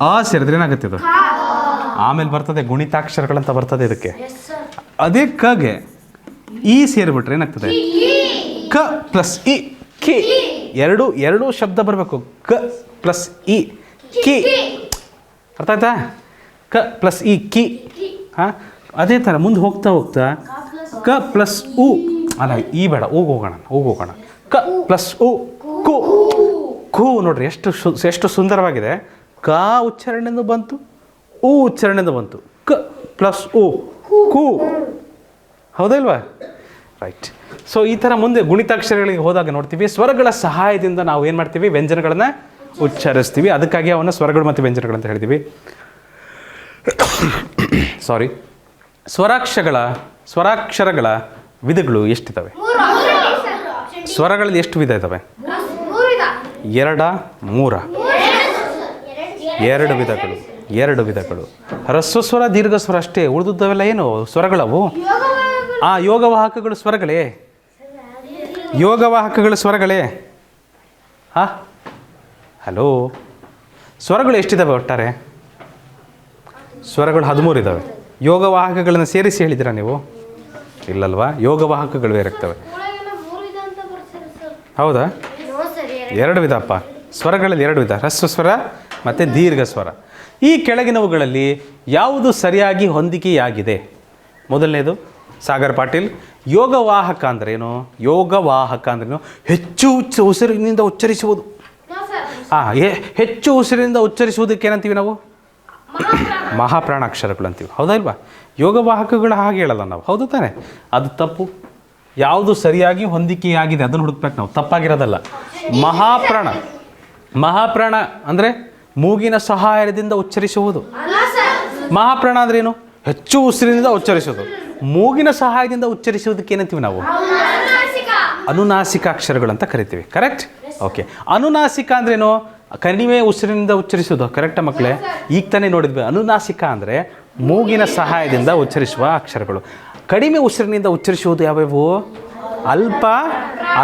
ಆ ಸೇರಿದ್ರೆ ಏನಾಗುತ್ತೆ? ಇದು ಆಮೇಲೆ ಬರ್ತದೆ ಗುಣಿತಾಕ್ಷರಗಳಂತ ಬರ್ತದೆ ಇದಕ್ಕೆ. ಅದೇ ಕಗೆ ಈ ಸೇರಿಬಿಟ್ರೆ ಏನಾಗ್ತದೆ? ಕ ಪ್ಲಸ್ ಇ, ಕಿ. ಎರಡು ಶಬ್ದ ಬರಬೇಕು. ಕ ಪ್ಲಸ್ ಇ, ಕಿ. ಅರ್ಥ ಆಯ್ತಾ? ಕ ಪ್ಲಸ್ ಇ, ಕಿ. ಅದೇ ಥರ ಮುಂದೆ ಹೋಗ್ತಾ ಕ ಪ್ಲಸ್ ಉ, ಅಲ್ಲ ಈ ಬೇಡ, ಹೋಗೋಣ. ಕ ಪ್ಲಸ್ ಉ, ಕು. ಕು ನೋಡ್ರಿ ಎಷ್ಟು ಸುಂದರವಾಗಿದೆ. ಕ ಉಚ್ಚಾರಣೆಯಿಂದ ಬಂತು, ಉ ಉಚ್ಚಾರಣೆಯಿಂದ ಬಂತು. ಕ ಪ್ಲಸ್ ಉ, ಕು. ಹೌದಲ್ವಾ? ರೈಟ್. ಸೊ ಈ ಥರ ಮುಂದೆ ಗುಣಿತಾಕ್ಷರಗಳಿಗೆ ಹೋದಾಗ ನೋಡ್ತೀವಿ, ಸ್ವರಗಳ ಸಹಾಯದಿಂದ ನಾವು ಏನು ಮಾಡ್ತೀವಿ? ವ್ಯಂಜನಗಳನ್ನು ಉಚ್ಚರಿಸ್ತೀವಿ. ಅದಕ್ಕಾಗಿ ಅವನ್ನ ಸ್ವರಗಳು ಮತ್ತು ವ್ಯಂಜನಗಳಂತ ಹೇಳ್ತೀವಿ. ಸಾರಿ. ಸ್ವರಾಕ್ಷರಗಳ ವಿಧಗಳು ಎಷ್ಟಿದ್ದಾವೆ? ಸ್ವರಗಳಲ್ಲಿ ಎಷ್ಟು ವಿಧ ಇದ್ದಾವೆ? 2 3 2 ವಿಧಗಳು. ಹ್ರಸ್ವಸ್ವರ ದೀರ್ಘಸ್ವರ ಅಷ್ಟೇ, ಉಳಿದದ್ದವೆಲ್ಲ ಏನು ಸ್ವರಗಳವು? ಯೋಗವಾಹಕಗಳು ಸ್ವರಗಳೇ. ಯೋಗವಾಹಕಗಳು ಸ್ವರಗಳೇ. ಹಲೋ, ಸ್ವರಗಳು ಎಷ್ಟಿದ್ದಾವೆ ಒಟ್ಟಾರೆ? ಸ್ವರಗಳು 13 ಇದ್ದಾವೆ. ಯೋಗವಾಹಕಗಳನ್ನು ಸೇರಿಸಿ ಹೇಳಿದ್ದೀರಾ ನೀವು? ಇಲ್ಲಲ್ವಾ, ಯೋಗವಾಹಕಗಳು ಬೇರೆ ಇರ್ತವೆ. ಹೌದಾ? 2 ವಿಧಪ್ಪ. ಸ್ವರಗಳಲ್ಲಿ 2 ವಿಧ, ಹ್ರಸ್ವ ಸ್ವರ ಮತ್ತು ದೀರ್ಘ ಸ್ವರ. ಈ ಕೆಳಗಿನವುಗಳಲ್ಲಿ ಯಾವುದು ಸರಿಯಾಗಿ ಹೊಂದಿಕೆಯಾಗಿದೆ? ಮೊದಲನೇದು ಸಾಗರ್ ಪಾಟೀಲ್, ಯೋಗವಾಹಕ ಅಂದ್ರೇನು? ಯೋಗವಾಹಕ ಅಂದ್ರೇನು? ಹೆಚ್ಚು ಉಸಿರಿನಿಂದ ಉಚ್ಚರಿಸುವುದು. ಹೆಚ್ಚು ಉಸಿರಿನಿಂದ ಉಚ್ಚರಿಸುವುದಕ್ಕೆ ಏನಂತೀವಿ ನಾವು? ಮಹಾಪ್ರಾಣಾಕ್ಷರಗಳು ಅಂತೀವಿ. ಹೌದಾ ಇಲ್ವಾ? ಯೋಗವಾಹಕಗಳು ಹಾಗೆ ಹೇಳಲ್ಲ ನಾವು, ಹೌದು ತಾನೆ? ಅದು ತಪ್ಪು. ಯಾವುದು ಸರಿಯಾಗಿ ಹೊಂದಿಕೆಯಾಗಿದೆ ಅದನ್ನು ಹುಡುಕ್ಬೇಕು ನಾವು, ತಪ್ಪಾಗಿರೋದಲ್ಲ. ಮಹಾಪ್ರಾಣ ಅಂದರೆ ಮೂಗಿನ ಸಹಾಯದಿಂದ ಉಚ್ಚರಿಸುವುದು. ಮಹಾಪ್ರಾಣ ಅಂದ್ರೇನು? ಹೆಚ್ಚು ಉಸಿರಿನಿಂದ ಉಚ್ಚರಿಸುವುದು. ಮೂಗಿನ ಸಹಾಯದಿಂದ ಉಚ್ಚರಿಸುವುದಕ್ಕೆ ಏನಂತೀವಿ ನಾವು? ಅನುನಾಸಿಕ ಅಕ್ಷರಗಳು ಅಂತ ಕರಿತೀವಿ. ಕರೆಕ್ಟ್? ಓಕೆ. ಅನುನಾಸಿಕ ಅಂದ್ರೇನು? ಕಡಿಮೆ ಉಸಿರಿನಿಂದ ಉಚ್ಚರಿಸುವುದು. ಕರೆಕ್ಟಾ ಮಕ್ಕಳೇ? ಈಗ ತಾನೇ ನೋಡಿದ್ವಿ. ಅನುನಾಸಿಕ ಅಂದರೆ ಮೂಗಿನ ಸಹಾಯದಿಂದ ಉಚ್ಚರಿಸುವ ಅಕ್ಷರಗಳು. ಕಡಿಮೆ ಉಸಿರಿನಿಂದ ಉಚ್ಚರಿಸುವುದು ಯಾವ್ಯಾವು?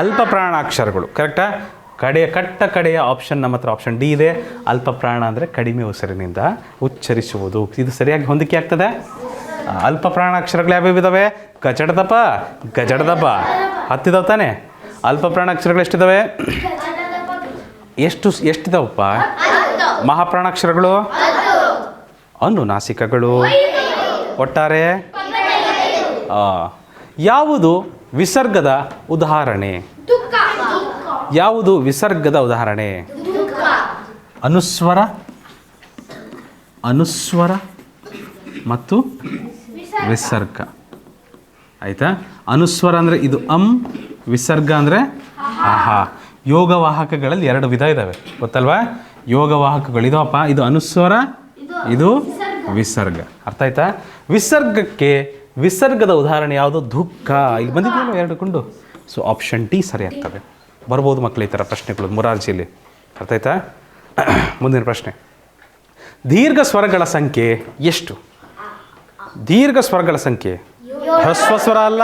ಅಲ್ಪ ಪ್ರಾಣಾಕ್ಷರಗಳು. ಕರೆಕ್ಟಾ? ಕಡೆಯ ಆಪ್ಷನ್ ನಮ್ಮ ಹತ್ರ ಆಪ್ಷನ್ ಡಿ ಇದೆ. ಅಲ್ಪ ಪ್ರಾಣ ಅಂದರೆ ಕಡಿಮೆ ಉಸಿರಿನಿಂದ ಉಚ್ಚರಿಸುವುದು. ಇದು ಸರಿಯಾಗಿ ಹೊಂದಿಕೆ ಆಗ್ತದೆ. ಅಲ್ಪ ಪ್ರಾಣಾಕ್ಷರಗಳು ಯಾವ್ಯಾವ ಇದ್ದಾವೆ? ಗಜಡದಪ 10 ಇದಾವೆ ತಾನೆ? ಅಲ್ಪ ಪ್ರಾಣಾಕ್ಷರಗಳು ಎಷ್ಟಿದ್ದಾವೆ? ಎಷ್ಟಿದಾವಪ್ಪ? ಮಹಾಪ್ರಾಣಾಕ್ಷರಗಳು, ಅನುನಾಸಿಕಗಳು ಒಟ್ಟಾರೆ. ಯಾವುದು ವಿಸರ್ಗದ ಉದಾಹರಣೆ? ಯಾವುದು ವಿಸರ್ಗದ ಉದಾಹರಣೆ? ಅನುಸ್ವರ ಮತ್ತು ವಿಸರ್ಗ. ಆಯಿತಾ? ಅನುಸ್ವರ ಅಂದರೆ ಇದು ವಿಸರ್ಗ ಅಂದರೆ ಯೋಗವಾಹಕಗಳಲ್ಲಿ 2 ವಿಧ ಇದ್ದಾವೆ, ಗೊತ್ತಲ್ವಾ? ಯೋಗವಾಹಕಗಳು ಇದಾವಪ್ಪ. ಇದು ಅನುಸ್ವರ, ಇದು ವಿಸರ್ಗ. ಅರ್ಥ ಆಯ್ತಾ? ವಿಸರ್ಗದ ಉದಾಹರಣೆ ಯಾವುದು? ದುಃಖ. ಇಲ್ಲಿ ಬಂದಿದ್ದೀವಿ 2 ಕೊಂಡು. ಸೊ ಆಪ್ಷನ್ ಡಿ ಸರಿ ಆಗ್ತದೆ. ಬರ್ಬೋದು ಮಕ್ಕಳು ಈ ಥರ ಪ್ರಶ್ನೆಗಳು ಮೊರಾರ್ಜಿಯಲ್ಲಿ. ಅರ್ಥ ಆಯ್ತಾ? ಮುಂದಿನ ಪ್ರಶ್ನೆ, ದೀರ್ಘ ಸ್ವರಗಳ ಸಂಖ್ಯೆ ಎಷ್ಟು? ದೀರ್ಘ ಸ್ವರಗಳ ಸಂಖ್ಯೆ. ಹ್ರಸ್ವ ಸ್ವರ ಅಲ್ಲ.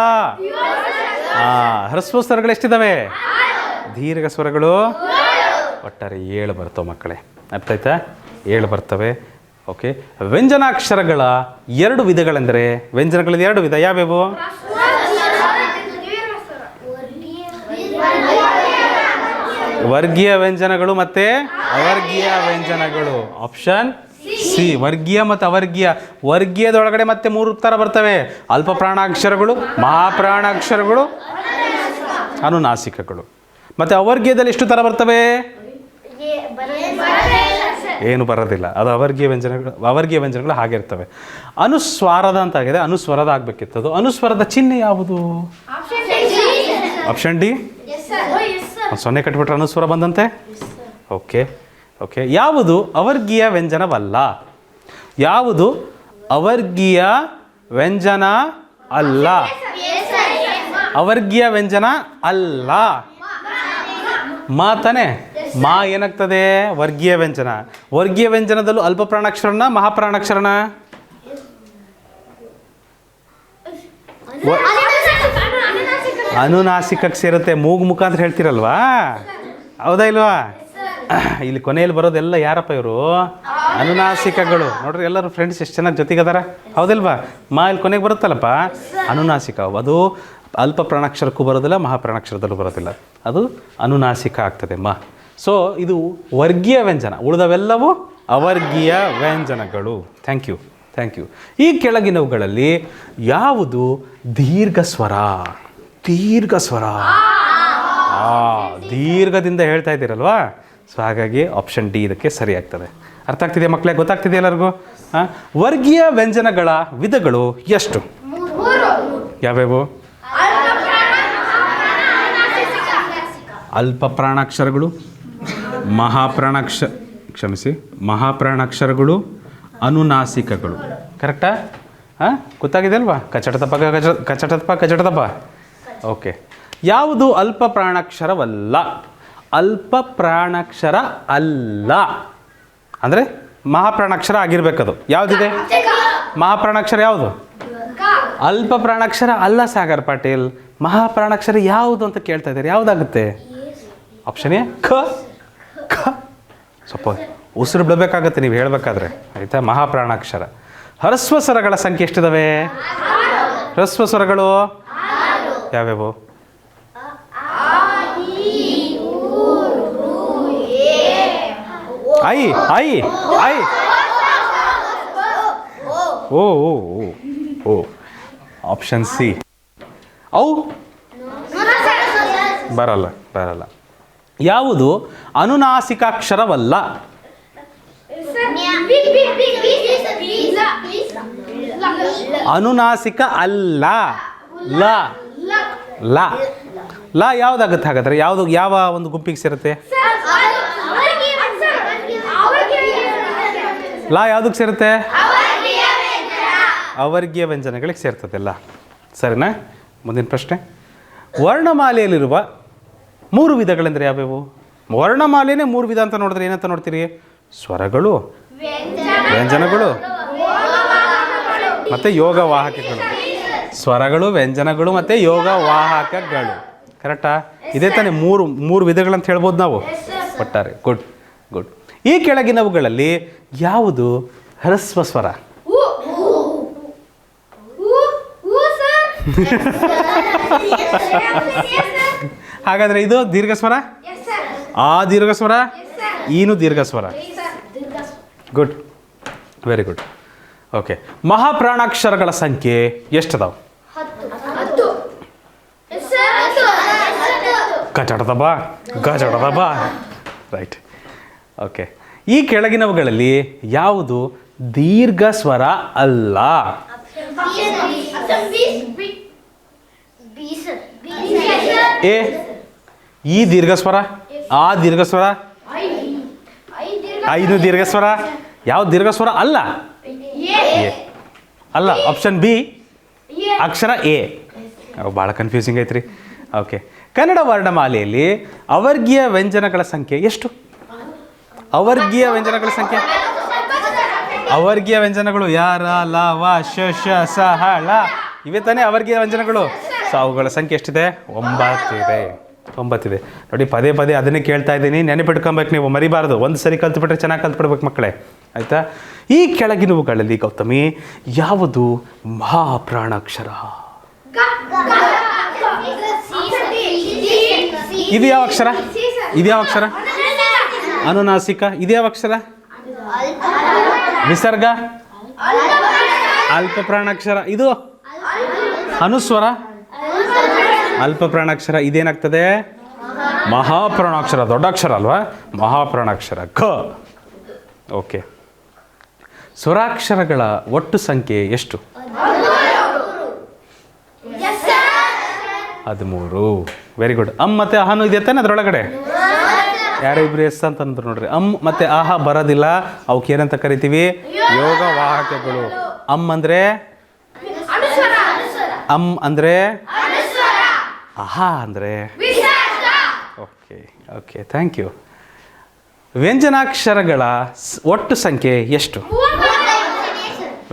ಹ್ರಸ್ವ ಸ್ವರಗಳು ಎಷ್ಟಿದ್ದಾವೆ? ದೀರ್ಘ ಸ್ವರಗಳು ಒಟ್ಟಾರೆ 7 ಬರ್ತವೆ ಮಕ್ಕಳೇ. ಅರ್ಥ ಆಯ್ತಾ? 7 ಬರ್ತವೆ. ಓಕೆ. ವ್ಯಂಜನಾಕ್ಷರಗಳ 2 ವಿಧಗಳೆಂದರೆ, ವ್ಯಂಜನಗಳಲ್ಲಿ 2 ವಿಧ ಯಾವ್ಯಾವು? ವರ್ಗೀಯ ವ್ಯಂಜನಗಳು ಮತ್ತು ಅವರ್ಗೀಯ ವ್ಯಂಜನಗಳು. ಆಪ್ಷನ್ ಸಿ, ವರ್ಗೀಯ ಮತ್ತು ಅವರ್ಗೀಯ. ವರ್ಗೀಯದೊಳಗಡೆ ಮತ್ತೆ 3 ಥರ ಬರ್ತವೆ: ಅಲ್ಪ ಪ್ರಾಣಾಕ್ಷರಗಳು, ಮಹಾಪ್ರಾಣಾಕ್ಷರಗಳು, ಅನುನಾಸಿಕಗಳು. ಮತ್ತು ಅವರ್ಗೀಯದಲ್ಲಿ ಎಷ್ಟು ಥರ ಬರ್ತವೆ? ಏನು ಬರೋದಿಲ್ಲ. ಅದು ಅವರ್ಗೀಯ ವ್ಯಂಜನಗಳು ಹಾಗೆ ಇರ್ತವೆ. ಅನುಸ್ವಾರದ ಅಂತ ಆಗಿದೆ, ಅನುಸ್ವರದ ಆಗಬೇಕಿತ್ತದು. ಅನುಸ್ವರದ ಚಿಹ್ನೆ ಯಾವುದು? Option D. 0 ಕಟ್ಟಿಬಿಟ್ರೆ ಅನುಸ್ವರ ಬಂದಂತೆ. ಓಕೆ. ಯಾವುದು ಅವರ್ಗೀಯ ವ್ಯಂಜನವಲ್ಲ? ಯಾವುದು ಅವರ್ಗೀಯ ವ್ಯಂಜನ ಅಲ್ಲ? ಅವರ್ಗೀಯ ವ್ಯಂಜನ ಅಲ್ಲ. ಮಾತಾನೆ ಮಾ ಏನಾಗ್ತದೆ? ವರ್ಗೀಯ ವ್ಯಂಜನ. ವರ್ಗೀಯ ವ್ಯಂಜನದಲ್ಲೂ ಅಲ್ಪ ಪ್ರಾಣಾಕ್ಷರನ, ಮಹಾಪ್ರಾಣಾಕ್ಷರನ? ಅನುನಾಸಿಕಕ್ಕೆ ಸೇರುತ್ತೆ. ಮೂಗು ಮುಖ ಅಂತ ಹೇಳ್ತೀರಲ್ವಾ? ಹೌದಾ ಇಲ್ವಾ? ಇಲ್ಲಿ ಕೊನೆಯಲ್ಲಿ ಬರೋದೆಲ್ಲ ಯಾರಪ್ಪ ಇವರು? ಅನುನಾಸಿಕಗಳು. ನೋಡ್ರಿ ಎಲ್ಲರೂ ಫ್ರೆಂಡ್ಸ್ ಎಷ್ಟು ಚೆನ್ನಾಗಿ ಜೊತೆಗದಾರ, ಹೌದಿಲ್ವಾ? ಇಲ್ಲಿ ಕೊನೆಗೆ ಬರುತ್ತಲ್ಲಪ್ಪ ಅನುನಾಸಿಕ. ಅದು ಅಲ್ಪ ಪ್ರಾಣಾಕ್ಷರಕ್ಕೂ ಬರೋದಿಲ್ಲ, ಮಹಾಪ್ರಾಣಾಕ್ಷರದಲ್ಲೂ ಬರೋದಿಲ್ಲ. ಅದು ಅನುನಾಸಿಕ ಆಗ್ತದೆ ಸೊ ಇದು ವರ್ಗೀಯ ವ್ಯಂಜನ. ಉಳಿದವೆಲ್ಲವೂ ಅವರ್ಗೀಯ ವ್ಯಂಜನಗಳು. Thank you. ಈ ಕೆಳಗಿನವುಗಳಲ್ಲಿ ಯಾವುದು ದೀರ್ಘ ಸ್ವರ? ದೀರ್ಘದಿಂದ ಹೇಳ್ತಾ ಇದ್ದೀರಲ್ವಾ? ಸೊ ಹಾಗಾಗಿ ಆಪ್ಷನ್ ಡಿ ಇದಕ್ಕೆ ಸರಿ ಆಗ್ತದೆ. ಅರ್ಥ ಆಗ್ತಿದೆಯಾ ಮಕ್ಕಳೇ? ಗೊತ್ತಾಗ್ತಿದೆಯಾ ಎಲ್ಲರಿಗೂ? ವರ್ಗೀಯ ವ್ಯಂಜನಗಳ ವಿಧಗಳು ಎಷ್ಟು? ಯಾವ್ಯಾವು? ಅಲ್ಪ ಪ್ರಾಣಾಕ್ಷರಗಳು, ಮಹಾಪ್ರಾಣಾಕ್ಷರಗಳು, ಅನುನಾಸಿಕಗಳು. ಕರೆಕ್ಟಾ? ಹಾಂ ಗೊತ್ತಾಗಿದೆ ಅಲ್ವಾ? ಕಚಟದಪ್ಪ ಕಚಟದಪ್ಪ ಕಚಟದಪ್ಪ. ಓಕೆ. ಯಾವುದು ಅಲ್ಪ ಪ್ರಾಣಾಕ್ಷರವಲ್ಲ? ಅಲ್ಪ ಪ್ರಾಣಾಕ್ಷರ ಅಲ್ಲ ಅಂದರೆ ಮಹಾಪ್ರಾಣಾಕ್ಷರ ಆಗಿರ್ಬೇಕದು. ಯಾವುದಿದೆ ಮಹಾಪ್ರಾಣಾಕ್ಷರ? ಯಾವುದು? ಅಲ್ಪ ಪ್ರಾಣಾಕ್ಷರ ಅಲ್ಲ ಸಾಗರ್ ಪಾಟೀಲ್. ಮಹಾಪ್ರಾಣಾಕ್ಷರ ಯಾವುದು ಅಂತ ಕೇಳ್ತಾ ಇದ್ದಾರೆ. ಯಾವುದಾಗುತ್ತೆ? ಆಪ್ಷನ್ ಎ ಖ. ಖ ಸ್ವಲ್ಪ ಉಸಿರು ಬಿಡಬೇಕಾಗತ್ತೆ ನೀವು ಹೇಳಬೇಕಾದ್ರೆ, ಆಯಿತಾ? ಮಹಾಪ್ರಾಣಾಕ್ಷರ. ಹ್ರಸ್ವ ಸ್ವರಗಳ ಸಂಖ್ಯೆ ಎಷ್ಟಿದಾವೆ? ಹ್ರಸ್ವ ಸ್ವರಗಳು ಯಾವ್ಯಾವು? ಐ ಐ ಐ ಓ ಓ ಓ ಆಪ್ಷನ್ ಸಿ. ಅವು ಬರಲ್ಲ ಬರಲ್ಲ. ಯಾವುದು ಅನುನಾಸಿಕಾಕ್ಷರವಲ್ಲ? ಅನುನಾಸಿಕ ಅಲ್ಲ. ಲ ಲ ಲ ಯಾವುದಾಗುತ್ತೆ ಹಾಗಾದ್ರೆ? ಯಾವುದು ಯಾವ ಒಂದು ಗುಂಪಿಗೆ ಸೇರುತ್ತೆ? ಲ ಯಾವುದಕ್ಕೆ ಸೇರುತ್ತೆ? ಅವರ್ಗೀಯ ವ್ಯಂಜನಗಳಿಗೆ ಸೇರ್ತದೆಲ್ಲ. ಸರಿನಾ? ಮುಂದಿನ ಪ್ರಶ್ನೆ. ವರ್ಣಮಾಲೆಯಲ್ಲಿರುವ 3 ವಿಧಗಳೆಂದರೆ ಯಾವ್ಯಾವು? ವರ್ಣಮಾಲೆಯೇ 3 ವಿಧ ಅಂತ ನೋಡಿದ್ರೆ ಏನಂತ ನೋಡ್ತೀರಿ? ಸ್ವರಗಳು, ವ್ಯಂಜನಗಳು ಮತ್ತು ಯೋಗವಾಹಕಗಳು. ಸ್ವರಗಳು, ವ್ಯಂಜನಗಳು ಮತ್ತು ಯೋಗವಾಹಕಗಳು. ಕರೆಕ್ಟಾ? ಇದೇ ತಾನೇ ಮೂರು ವಿಧಗಳಂತ ಹೇಳ್ಬೋದು ನಾವು ಒಟ್ಟಾರೆ. Good good. ಈ ಕೆಳಗಿನವುಗಳಲ್ಲಿ ಯಾವುದು ಹ್ರಸ್ವ ಸ್ವರ? ಹಾಗಾದರೆ ಇದು ದೀರ್ಘ ಸ್ವರ, ಆ ದೀರ್ಘ ಸ್ವರ, ಈನು ದೀರ್ಘ ಸ್ವರ. Good, very good. ಓಕೆ. ಮಹಾಪ್ರಾಣಾಕ್ಷರಗಳ ಸಂಖ್ಯೆ ಎಷ್ಟದಾವು? ಗಜಡದ ಬಾ ಗಜಡದ ಬಾ. ರೈಟ್. ಓಕೆ. ಈ ಕೆಳಗಿನವುಗಳಲ್ಲಿ ಯಾವುದು ದೀರ್ಘ ಸ್ವರ ಅಲ್ಲ? ಎ ಈ ದೀರ್ಘ ಸ್ವರ, ಆ ದೀರ್ಘ ಸ್ವರ, ಐದು ದೀರ್ಘ ಸ್ವರ. ಯಾವ ದೀರ್ಘ ಸ್ವರ ಅಲ್ಲ? ಎ ಅಲ್ಲ. Option B Akshara A. ಭಾಳ ಕನ್ಫ್ಯೂಸಿಂಗ್ ಐತ್ರಿ. ಓಕೆ. ಕನ್ನಡ ವರ್ಣಮಾಲೆಯಲ್ಲಿ ಅವರ್ಗೀಯ ವ್ಯಂಜನಗಳ ಸಂಖ್ಯೆ ಎಷ್ಟು? ಅವರ್ಗೀಯ ವ್ಯಂಜನಗಳ ಸಂಖ್ಯೆ. ಅವರ್ಗೀಯ ವ್ಯಂಜನಗಳು ಯಾರ, ಲ, ವ, ಶ, ಶ, ಸ, ಹ, ಳ ಇವೇ ತಾನೇ ಅವರ್ಗೀಯ ವ್ಯಂಜನಗಳು. ಸೊ ಅವುಗಳ ಸಂಖ್ಯೆ ಎಷ್ಟಿದೆ? 9 ಇದೆ. 9 ಇದೆ. ನೋಡಿ, ಪದೇ ಪದೇ ಅದನ್ನೇ ಕೇಳ್ತಾ ಇದ್ದೀನಿ. ನೆನಪಿಟ್ಕೊಬೇಕು, ನೀವು ಮರಿಬಾರ್ದು. ಒಂದು ಸರಿ ಕಲ್ತ್ಬಿಟ್ರೆ ಚೆನ್ನಾಗಿ ಕಲ್ತ್ಬಿಡ್ಬೇಕು ಮಕ್ಕಳೇ, ಆಯಿತಾ? ಈ ಕೆಳಗಿನವುಗಳಲ್ಲಿ ಗೌತಮಿ ಯಾವುದು ಮಹಾಪ್ರಾಣಾಕ್ಷರ? ಇದು ಯಾವ ಅಕ್ಷರ? ಇದು ಯಾವ ಅಕ್ಷರ? ಅನುನಾಸಿಕ. ಇದು ಯಾವ ಅಕ್ಷರ? ವಿಸರ್ಗ. ಅಲ್ಪ ಪ್ರಾಣಾಕ್ಷರ. ಇದು ಅನುಸ್ವರ. ಅಲ್ಪ ಪ್ರಾಣಾಕ್ಷರ. ಇದೇನಾಗ್ತದೆ? ಮಹಾಪ್ರಾಣಾಕ್ಷರ. ದೊಡ್ಡ ಅಕ್ಷರ ಅಲ್ವಾ? ಮಹಾಪ್ರಾಣಾಕ್ಷರ ಘ. ಓಕೆ. ಸ್ವರಾಕ್ಷರಗಳ ಒಟ್ಟು ಸಂಖ್ಯೆ ಎಷ್ಟು? 13. Very good. ಅಮ್ ಮತ್ತು ಅಹನು ಇದೆ ತಾನೆ ಅದರೊಳಗಡೆ? ಯಾರಿಬ್ರು ಎಸ್ ಅಂತಂದ್ರು ನೋಡ್ರಿ. ಅಮ್ ಮತ್ತು ಆಹ ಬರೋದಿಲ್ಲ. ಅವಕ್ಕೆ ಏನಂತ ಕರಿತೀವಿ? ಯೋಗವಾಹಕಗಳು. ಅಮ್ ಅಂದರೆ ಅಮ್ ಅಂದರೆ ಆಹ ಅಂದರೆ ಓಕೆ ಓಕೆ, ಥ್ಯಾಂಕ್ ಯು. ವ್ಯಂಜನಾಕ್ಷರಗಳ ಒಟ್ಟು ಸಂಖ್ಯೆ ಎಷ್ಟು?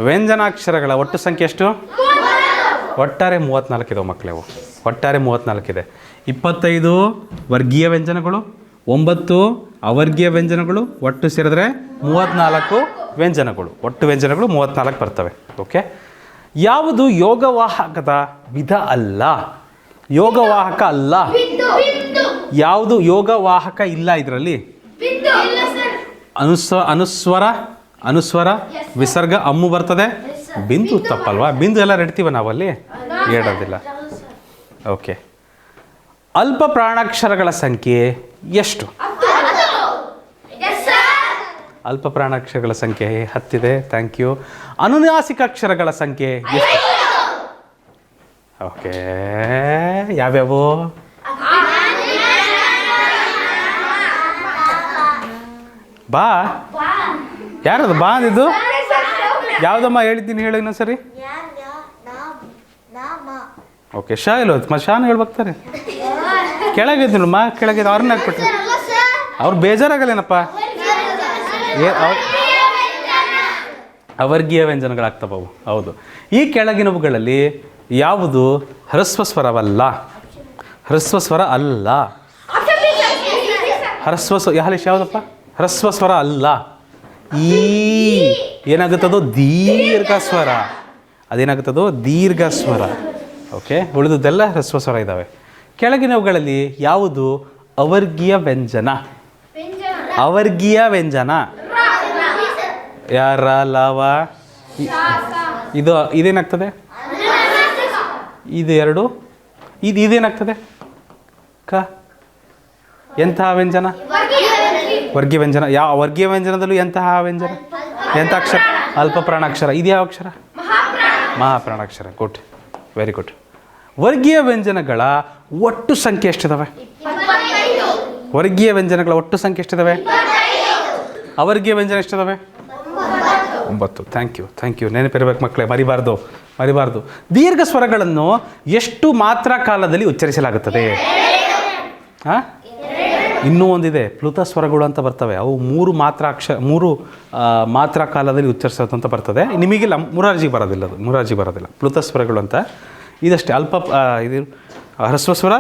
ವ್ಯಂಜನಾಕ್ಷರಗಳ ಒಟ್ಟು ಸಂಖ್ಯೆ ಎಷ್ಟು? ಒಟ್ಟಾರೆ 34 ಇದಾವೆ ಮಕ್ಕಳೇವು. ಒಟ್ಟಾರೆ 34 ಇದೆ. 25 ವರ್ಗೀಯ ವ್ಯಂಜನಗಳು, 9 ಅವರ್ಗೀಯ ವ್ಯಂಜನಗಳು, ಒಟ್ಟು ಸೇರಿದ್ರೆ 34 ವ್ಯಂಜನಗಳು. ಒಟ್ಟು ವ್ಯಂಜನಗಳು 34 ಬರ್ತವೆ. ಓಕೆ. ಯಾವುದು ಯೋಗವಾಹಕದ ವಿಧ ಅಲ್ಲ? ಯೋಗವಾಹಕ ಅಲ್ಲ. ಯಾವುದು ಯೋಗವಾಹಕ ಇಲ್ಲ ಇದರಲ್ಲಿ? ಅನುಸ್ವರ, ಅನುಸ್ವರ, ವಿಸರ್ಗ, ಅಮ್ಮು ಬರ್ತದೆ. ಬಿಂದು ತಪ್ಪಲ್ವಾ? ಬಿಂದು ಎಲ್ಲ ಇಡ್ತೀವ ನಾವಲ್ಲಿ, ಹೇಳೋದಿಲ್ಲ. ಓಕೆ. ಅಲ್ಪ ಪ್ರಾಣಾಕ್ಷರಗಳ ಸಂಖ್ಯೆ ಎಷ್ಟು? ಅಲ್ಪ ಪ್ರಾಣಾಕ್ಷರಗಳ ಸಂಖ್ಯೆ 10 ಇದೆ. Thank you. ಅನುನಾಸಿಕ ಅಕ್ಷರಗಳ ಸಂಖ್ಯೆ ಎಷ್ಟು? ಓಕೆ. ಯಾವ್ಯಾವು? ಬಾ. ಯಾರದು ಬಾ ಅಂದಿದ್ದು? ಯಾವುದಮ್ಮ ಹೇಳಿದ್ದೀನಿ, ಹೇಳು ಇನ್ನೊಂದು ಸರಿ. ಓಕೆ ಶಾ ಇಲ್ಲ ಮತ್ತು ಶಾನು ಹೇಳ್ಬೇಕಾರೆ ಕೆಳಗಿದ್ದು ನೋಡಮ್ಮ ಕೆಳಗಿದ್ದು ಅವ್ರನ್ನ ಹಾಕ್ಬಿಟ್ರಿ ಅವ್ರು ಬೇಜಾರಾಗಲ್ಲೇನಪ್ಪ ಅವರ್ಗೀಯ ವ್ಯಂಜನಗಳಾಗ್ತವೆ ಹೌದು. ಈ ಕೆಳಗಿನವುಗಳಲ್ಲಿ ಯಾವುದು ಹ್ರಸ್ವ ಸ್ವರವಲ್ಲ? ಹ್ರಸ್ವ ಸ್ವರ ಅಲ್ಲ. ಯಾವುದಪ್ಪ ಹ್ರಸ್ವ ಸ್ವರ ಅಲ್ಲ. ಈ ಏನಾಗುತ್ತದೋ ದೀರ್ಘ ಸ್ವರ, ಅದೇನಾಗುತ್ತದೋ ದೀರ್ಘ ಸ್ವರ. ಓಕೆ, ಉಳಿದುದೆಲ್ಲ ಹ್ರಸ್ವ ಸ್ವರ ಇದ್ದಾವೆ. ಕೆಳಗಿನವುಗಳಲ್ಲಿ ಯಾವುದು ಅವರ್ಗೀಯ ವ್ಯಂಜನ? ಅವರ್ಗೀಯ ವ್ಯಂಜನ ಯಾರ ಲವ ಇದೇನಾಗ್ತದೆ? ಇದು ಎರಡು ಇದೇನಾಗ್ತದೆ? ಕ ಎಂತಹ ವ್ಯಂಜನ? ವರ್ಗೀಯ ವ್ಯಂಜನ. ಯಾವ ವರ್ಗೀಯ ವ್ಯಂಜನದಲ್ಲೂ ಎಂತಹ ವ್ಯಂಜನ? ಎಂಥ ಅಕ್ಷರ? ಅಲ್ಪ ಪ್ರಾಣಾಕ್ಷರ. ಇದು ಯಾವ ಅಕ್ಷರ? ಮಹಾಪ್ರಾಣಾಕ್ಷರ. Good, very good. ವರ್ಗೀಯ ವ್ಯಂಜನಗಳ ಒಟ್ಟು ಸಂಖ್ಯೆ ಎಷ್ಟಿದಾವೆ? ವರ್ಗೀಯ ವ್ಯಂಜನಗಳ ಒಟ್ಟು ಸಂಖ್ಯೆ ಎಷ್ಟಿದಾವೆ? ಅವರ್ಗೀಯ ವ್ಯಂಜನ ಎಷ್ಟಿದಾವೆ? 9. Thank you. ನೆನಪಿರ್ಬೇಕು ಮಕ್ಕಳೇ, ಮರಿಬಾರ್ದು. ದೀರ್ಘ ಸ್ವರಗಳನ್ನು ಎಷ್ಟು ಮಾತ್ರಾ ಕಾಲದಲ್ಲಿ ಉಚ್ಚರಿಸಲಾಗುತ್ತದೆ? ಹಾಂ, ಇನ್ನೂ ಒಂದಿದೆ, ಪ್ಲುತ ಸ್ವರಗಳು ಅಂತ ಬರ್ತವೆ. ಅವು 3 ಮಾತ್ರಾ ಕಾಲದಲ್ಲಿ ಉಚ್ಚರಿಸೋದು ಅಂತ ಬರ್ತದೆ. ನಿಮಗಿಲ್ಲ, ಮುರಾರ್ಜಿಗೆ ಬರೋದಿಲ್ಲ. ಪ್ಲುತ ಸ್ವರಗಳು ಅಂತ ಇದಷ್ಟೇ. ಇದು ಹ್ರಸ್ವ ಸ್ವರ,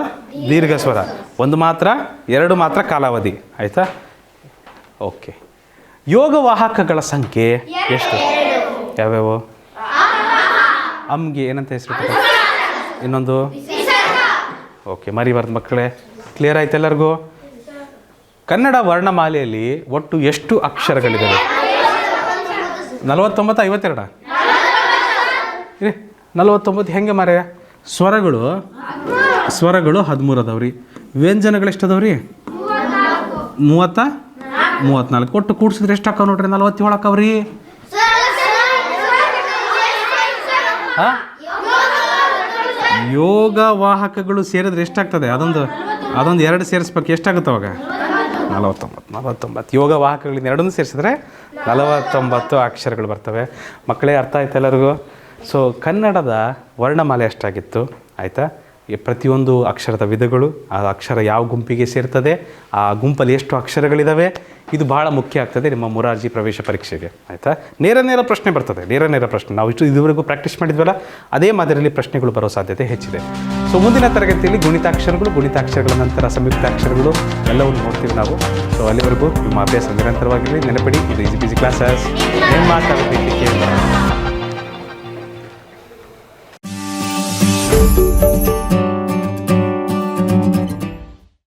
ದೀರ್ಘ ಸ್ವರ, 1 ಮಾತ್ರ, 2 ಮಾತ್ರ ಕಾಲಾವಧಿ. ಆಯಿತಾ? ಓಕೆ. ಯೋಗವಾಹಕಗಳ ಸಂಖ್ಯೆ ಎಷ್ಟು? ಯಾವ್ಯಾವು? ಅಮ್ಗೆ ಏನಂತ ಹೆಸರು? ಇನ್ನೊಂದು ಓಕೆ, ಮರಿಬಾರ್ದು ಮಕ್ಕಳೇ. ಕ್ಲಿಯರ್ ಆಯ್ತು ಎಲ್ಲರಿಗೂ? ಕನ್ನಡ ವರ್ಣಮಾಲೆಯಲ್ಲಿ ಒಟ್ಟು ಎಷ್ಟು ಅಕ್ಷರಗಳಿದ್ದಾವೆ? 49, 52? 49 ಹೆಂಗೆ ಮಾರ್ಯ? ಸ್ವರಗಳು 13 ಅದಾವ್ರಿ. ವ್ಯಂಜನಗಳು ಎಷ್ಟು ಅದಾವ್ರಿ? 34. ಒಟ್ಟು ಕೂಡಿಸಿದ್ರೆ ಎಷ್ಟು ಹಾಕವ್ ನೋಡ್ರಿ? 47 ಹಾಕವ್ರಿ. ಹಾಂ, ಯೋಗವಾಹಕಗಳು ಸೇರಿದ್ರೆ ಎಷ್ಟಾಗ್ತದೆ? ಅದೊಂದು 2 ಸೇರಿಸ್ಬೇಕು. ಎಷ್ಟಾಗುತ್ತೆ ಅವಾಗ? 49. ಯೋಗವಾಹಕಗಳಿಂದ 2 ಸೇರಿಸಿದ್ರೆ 49 ಅಕ್ಷರಗಳು ಬರ್ತವೆ. ಮಕ್ಕಳೇ, ಅರ್ಥ ಆಯ್ತು ಎಲ್ಲರಿಗೂ? ಸೊ ಕನ್ನಡದ ವರ್ಣಮಾಲೆ ಅಷ್ಟಾಗಿತ್ತು. ಆಯಿತಾ? ಪ್ರತಿಯೊಂದು ಅಕ್ಷರದ ವಿಧಗಳು, ಆ ಅಕ್ಷರ ಯಾವ ಗುಂಪಿಗೆ ಸೇರ್ತದೆ, ಆ ಗುಂಪಲ್ಲಿ ಎಷ್ಟು ಅಕ್ಷರಗಳಿದ್ದಾವೆ, ಇದು ಭಾಳ ಮುಖ್ಯ ಆಗ್ತದೆ ನಿಮ್ಮ ಮೊರಾರ್ಜಿ ಪ್ರವೇಶ ಪರೀಕ್ಷೆಗೆ. ಆಯಿತಾ? ನೇರ ಪ್ರಶ್ನೆ ಬರ್ತದೆ. ನೇರ ಪ್ರಶ್ನೆ ನಾವು ಇದುವರೆಗೂ ಪ್ರಾಕ್ಟೀಸ್ ಮಾಡಿದ್ವಲ್ಲ, ಅದೇ ಮಾದರಿಯಲ್ಲಿ ಪ್ರಶ್ನೆಗಳು ಬರೋ ಸಾಧ್ಯತೆ ಹೆಚ್ಚಿದೆ. ಸೊ ಮುಂದಿನ ತರಗತಿಯಲ್ಲಿ ಗುಣಿತಾಕ್ಷರಗಳ ನಂತರ ಸಂಯುಕ್ತಾಕ್ಷರಗಳು ಎಲ್ಲವನ್ನು ನೋಡ್ತೀವಿ ನಾವು. ಸೊ ಅಲ್ಲಿವರೆಗೂ ನಿಮ್ಮ ಅಭ್ಯಾಸ ನಿರಂತರವಾಗಿರಲಿ. ನೆನಪಿಡಿ, ಇದು ಈಸಿ ಕ್ಲಾಸಸ್. ಏನು ಮಾತಾಡೋದಕ್ಕೆ ಕೇಳಿ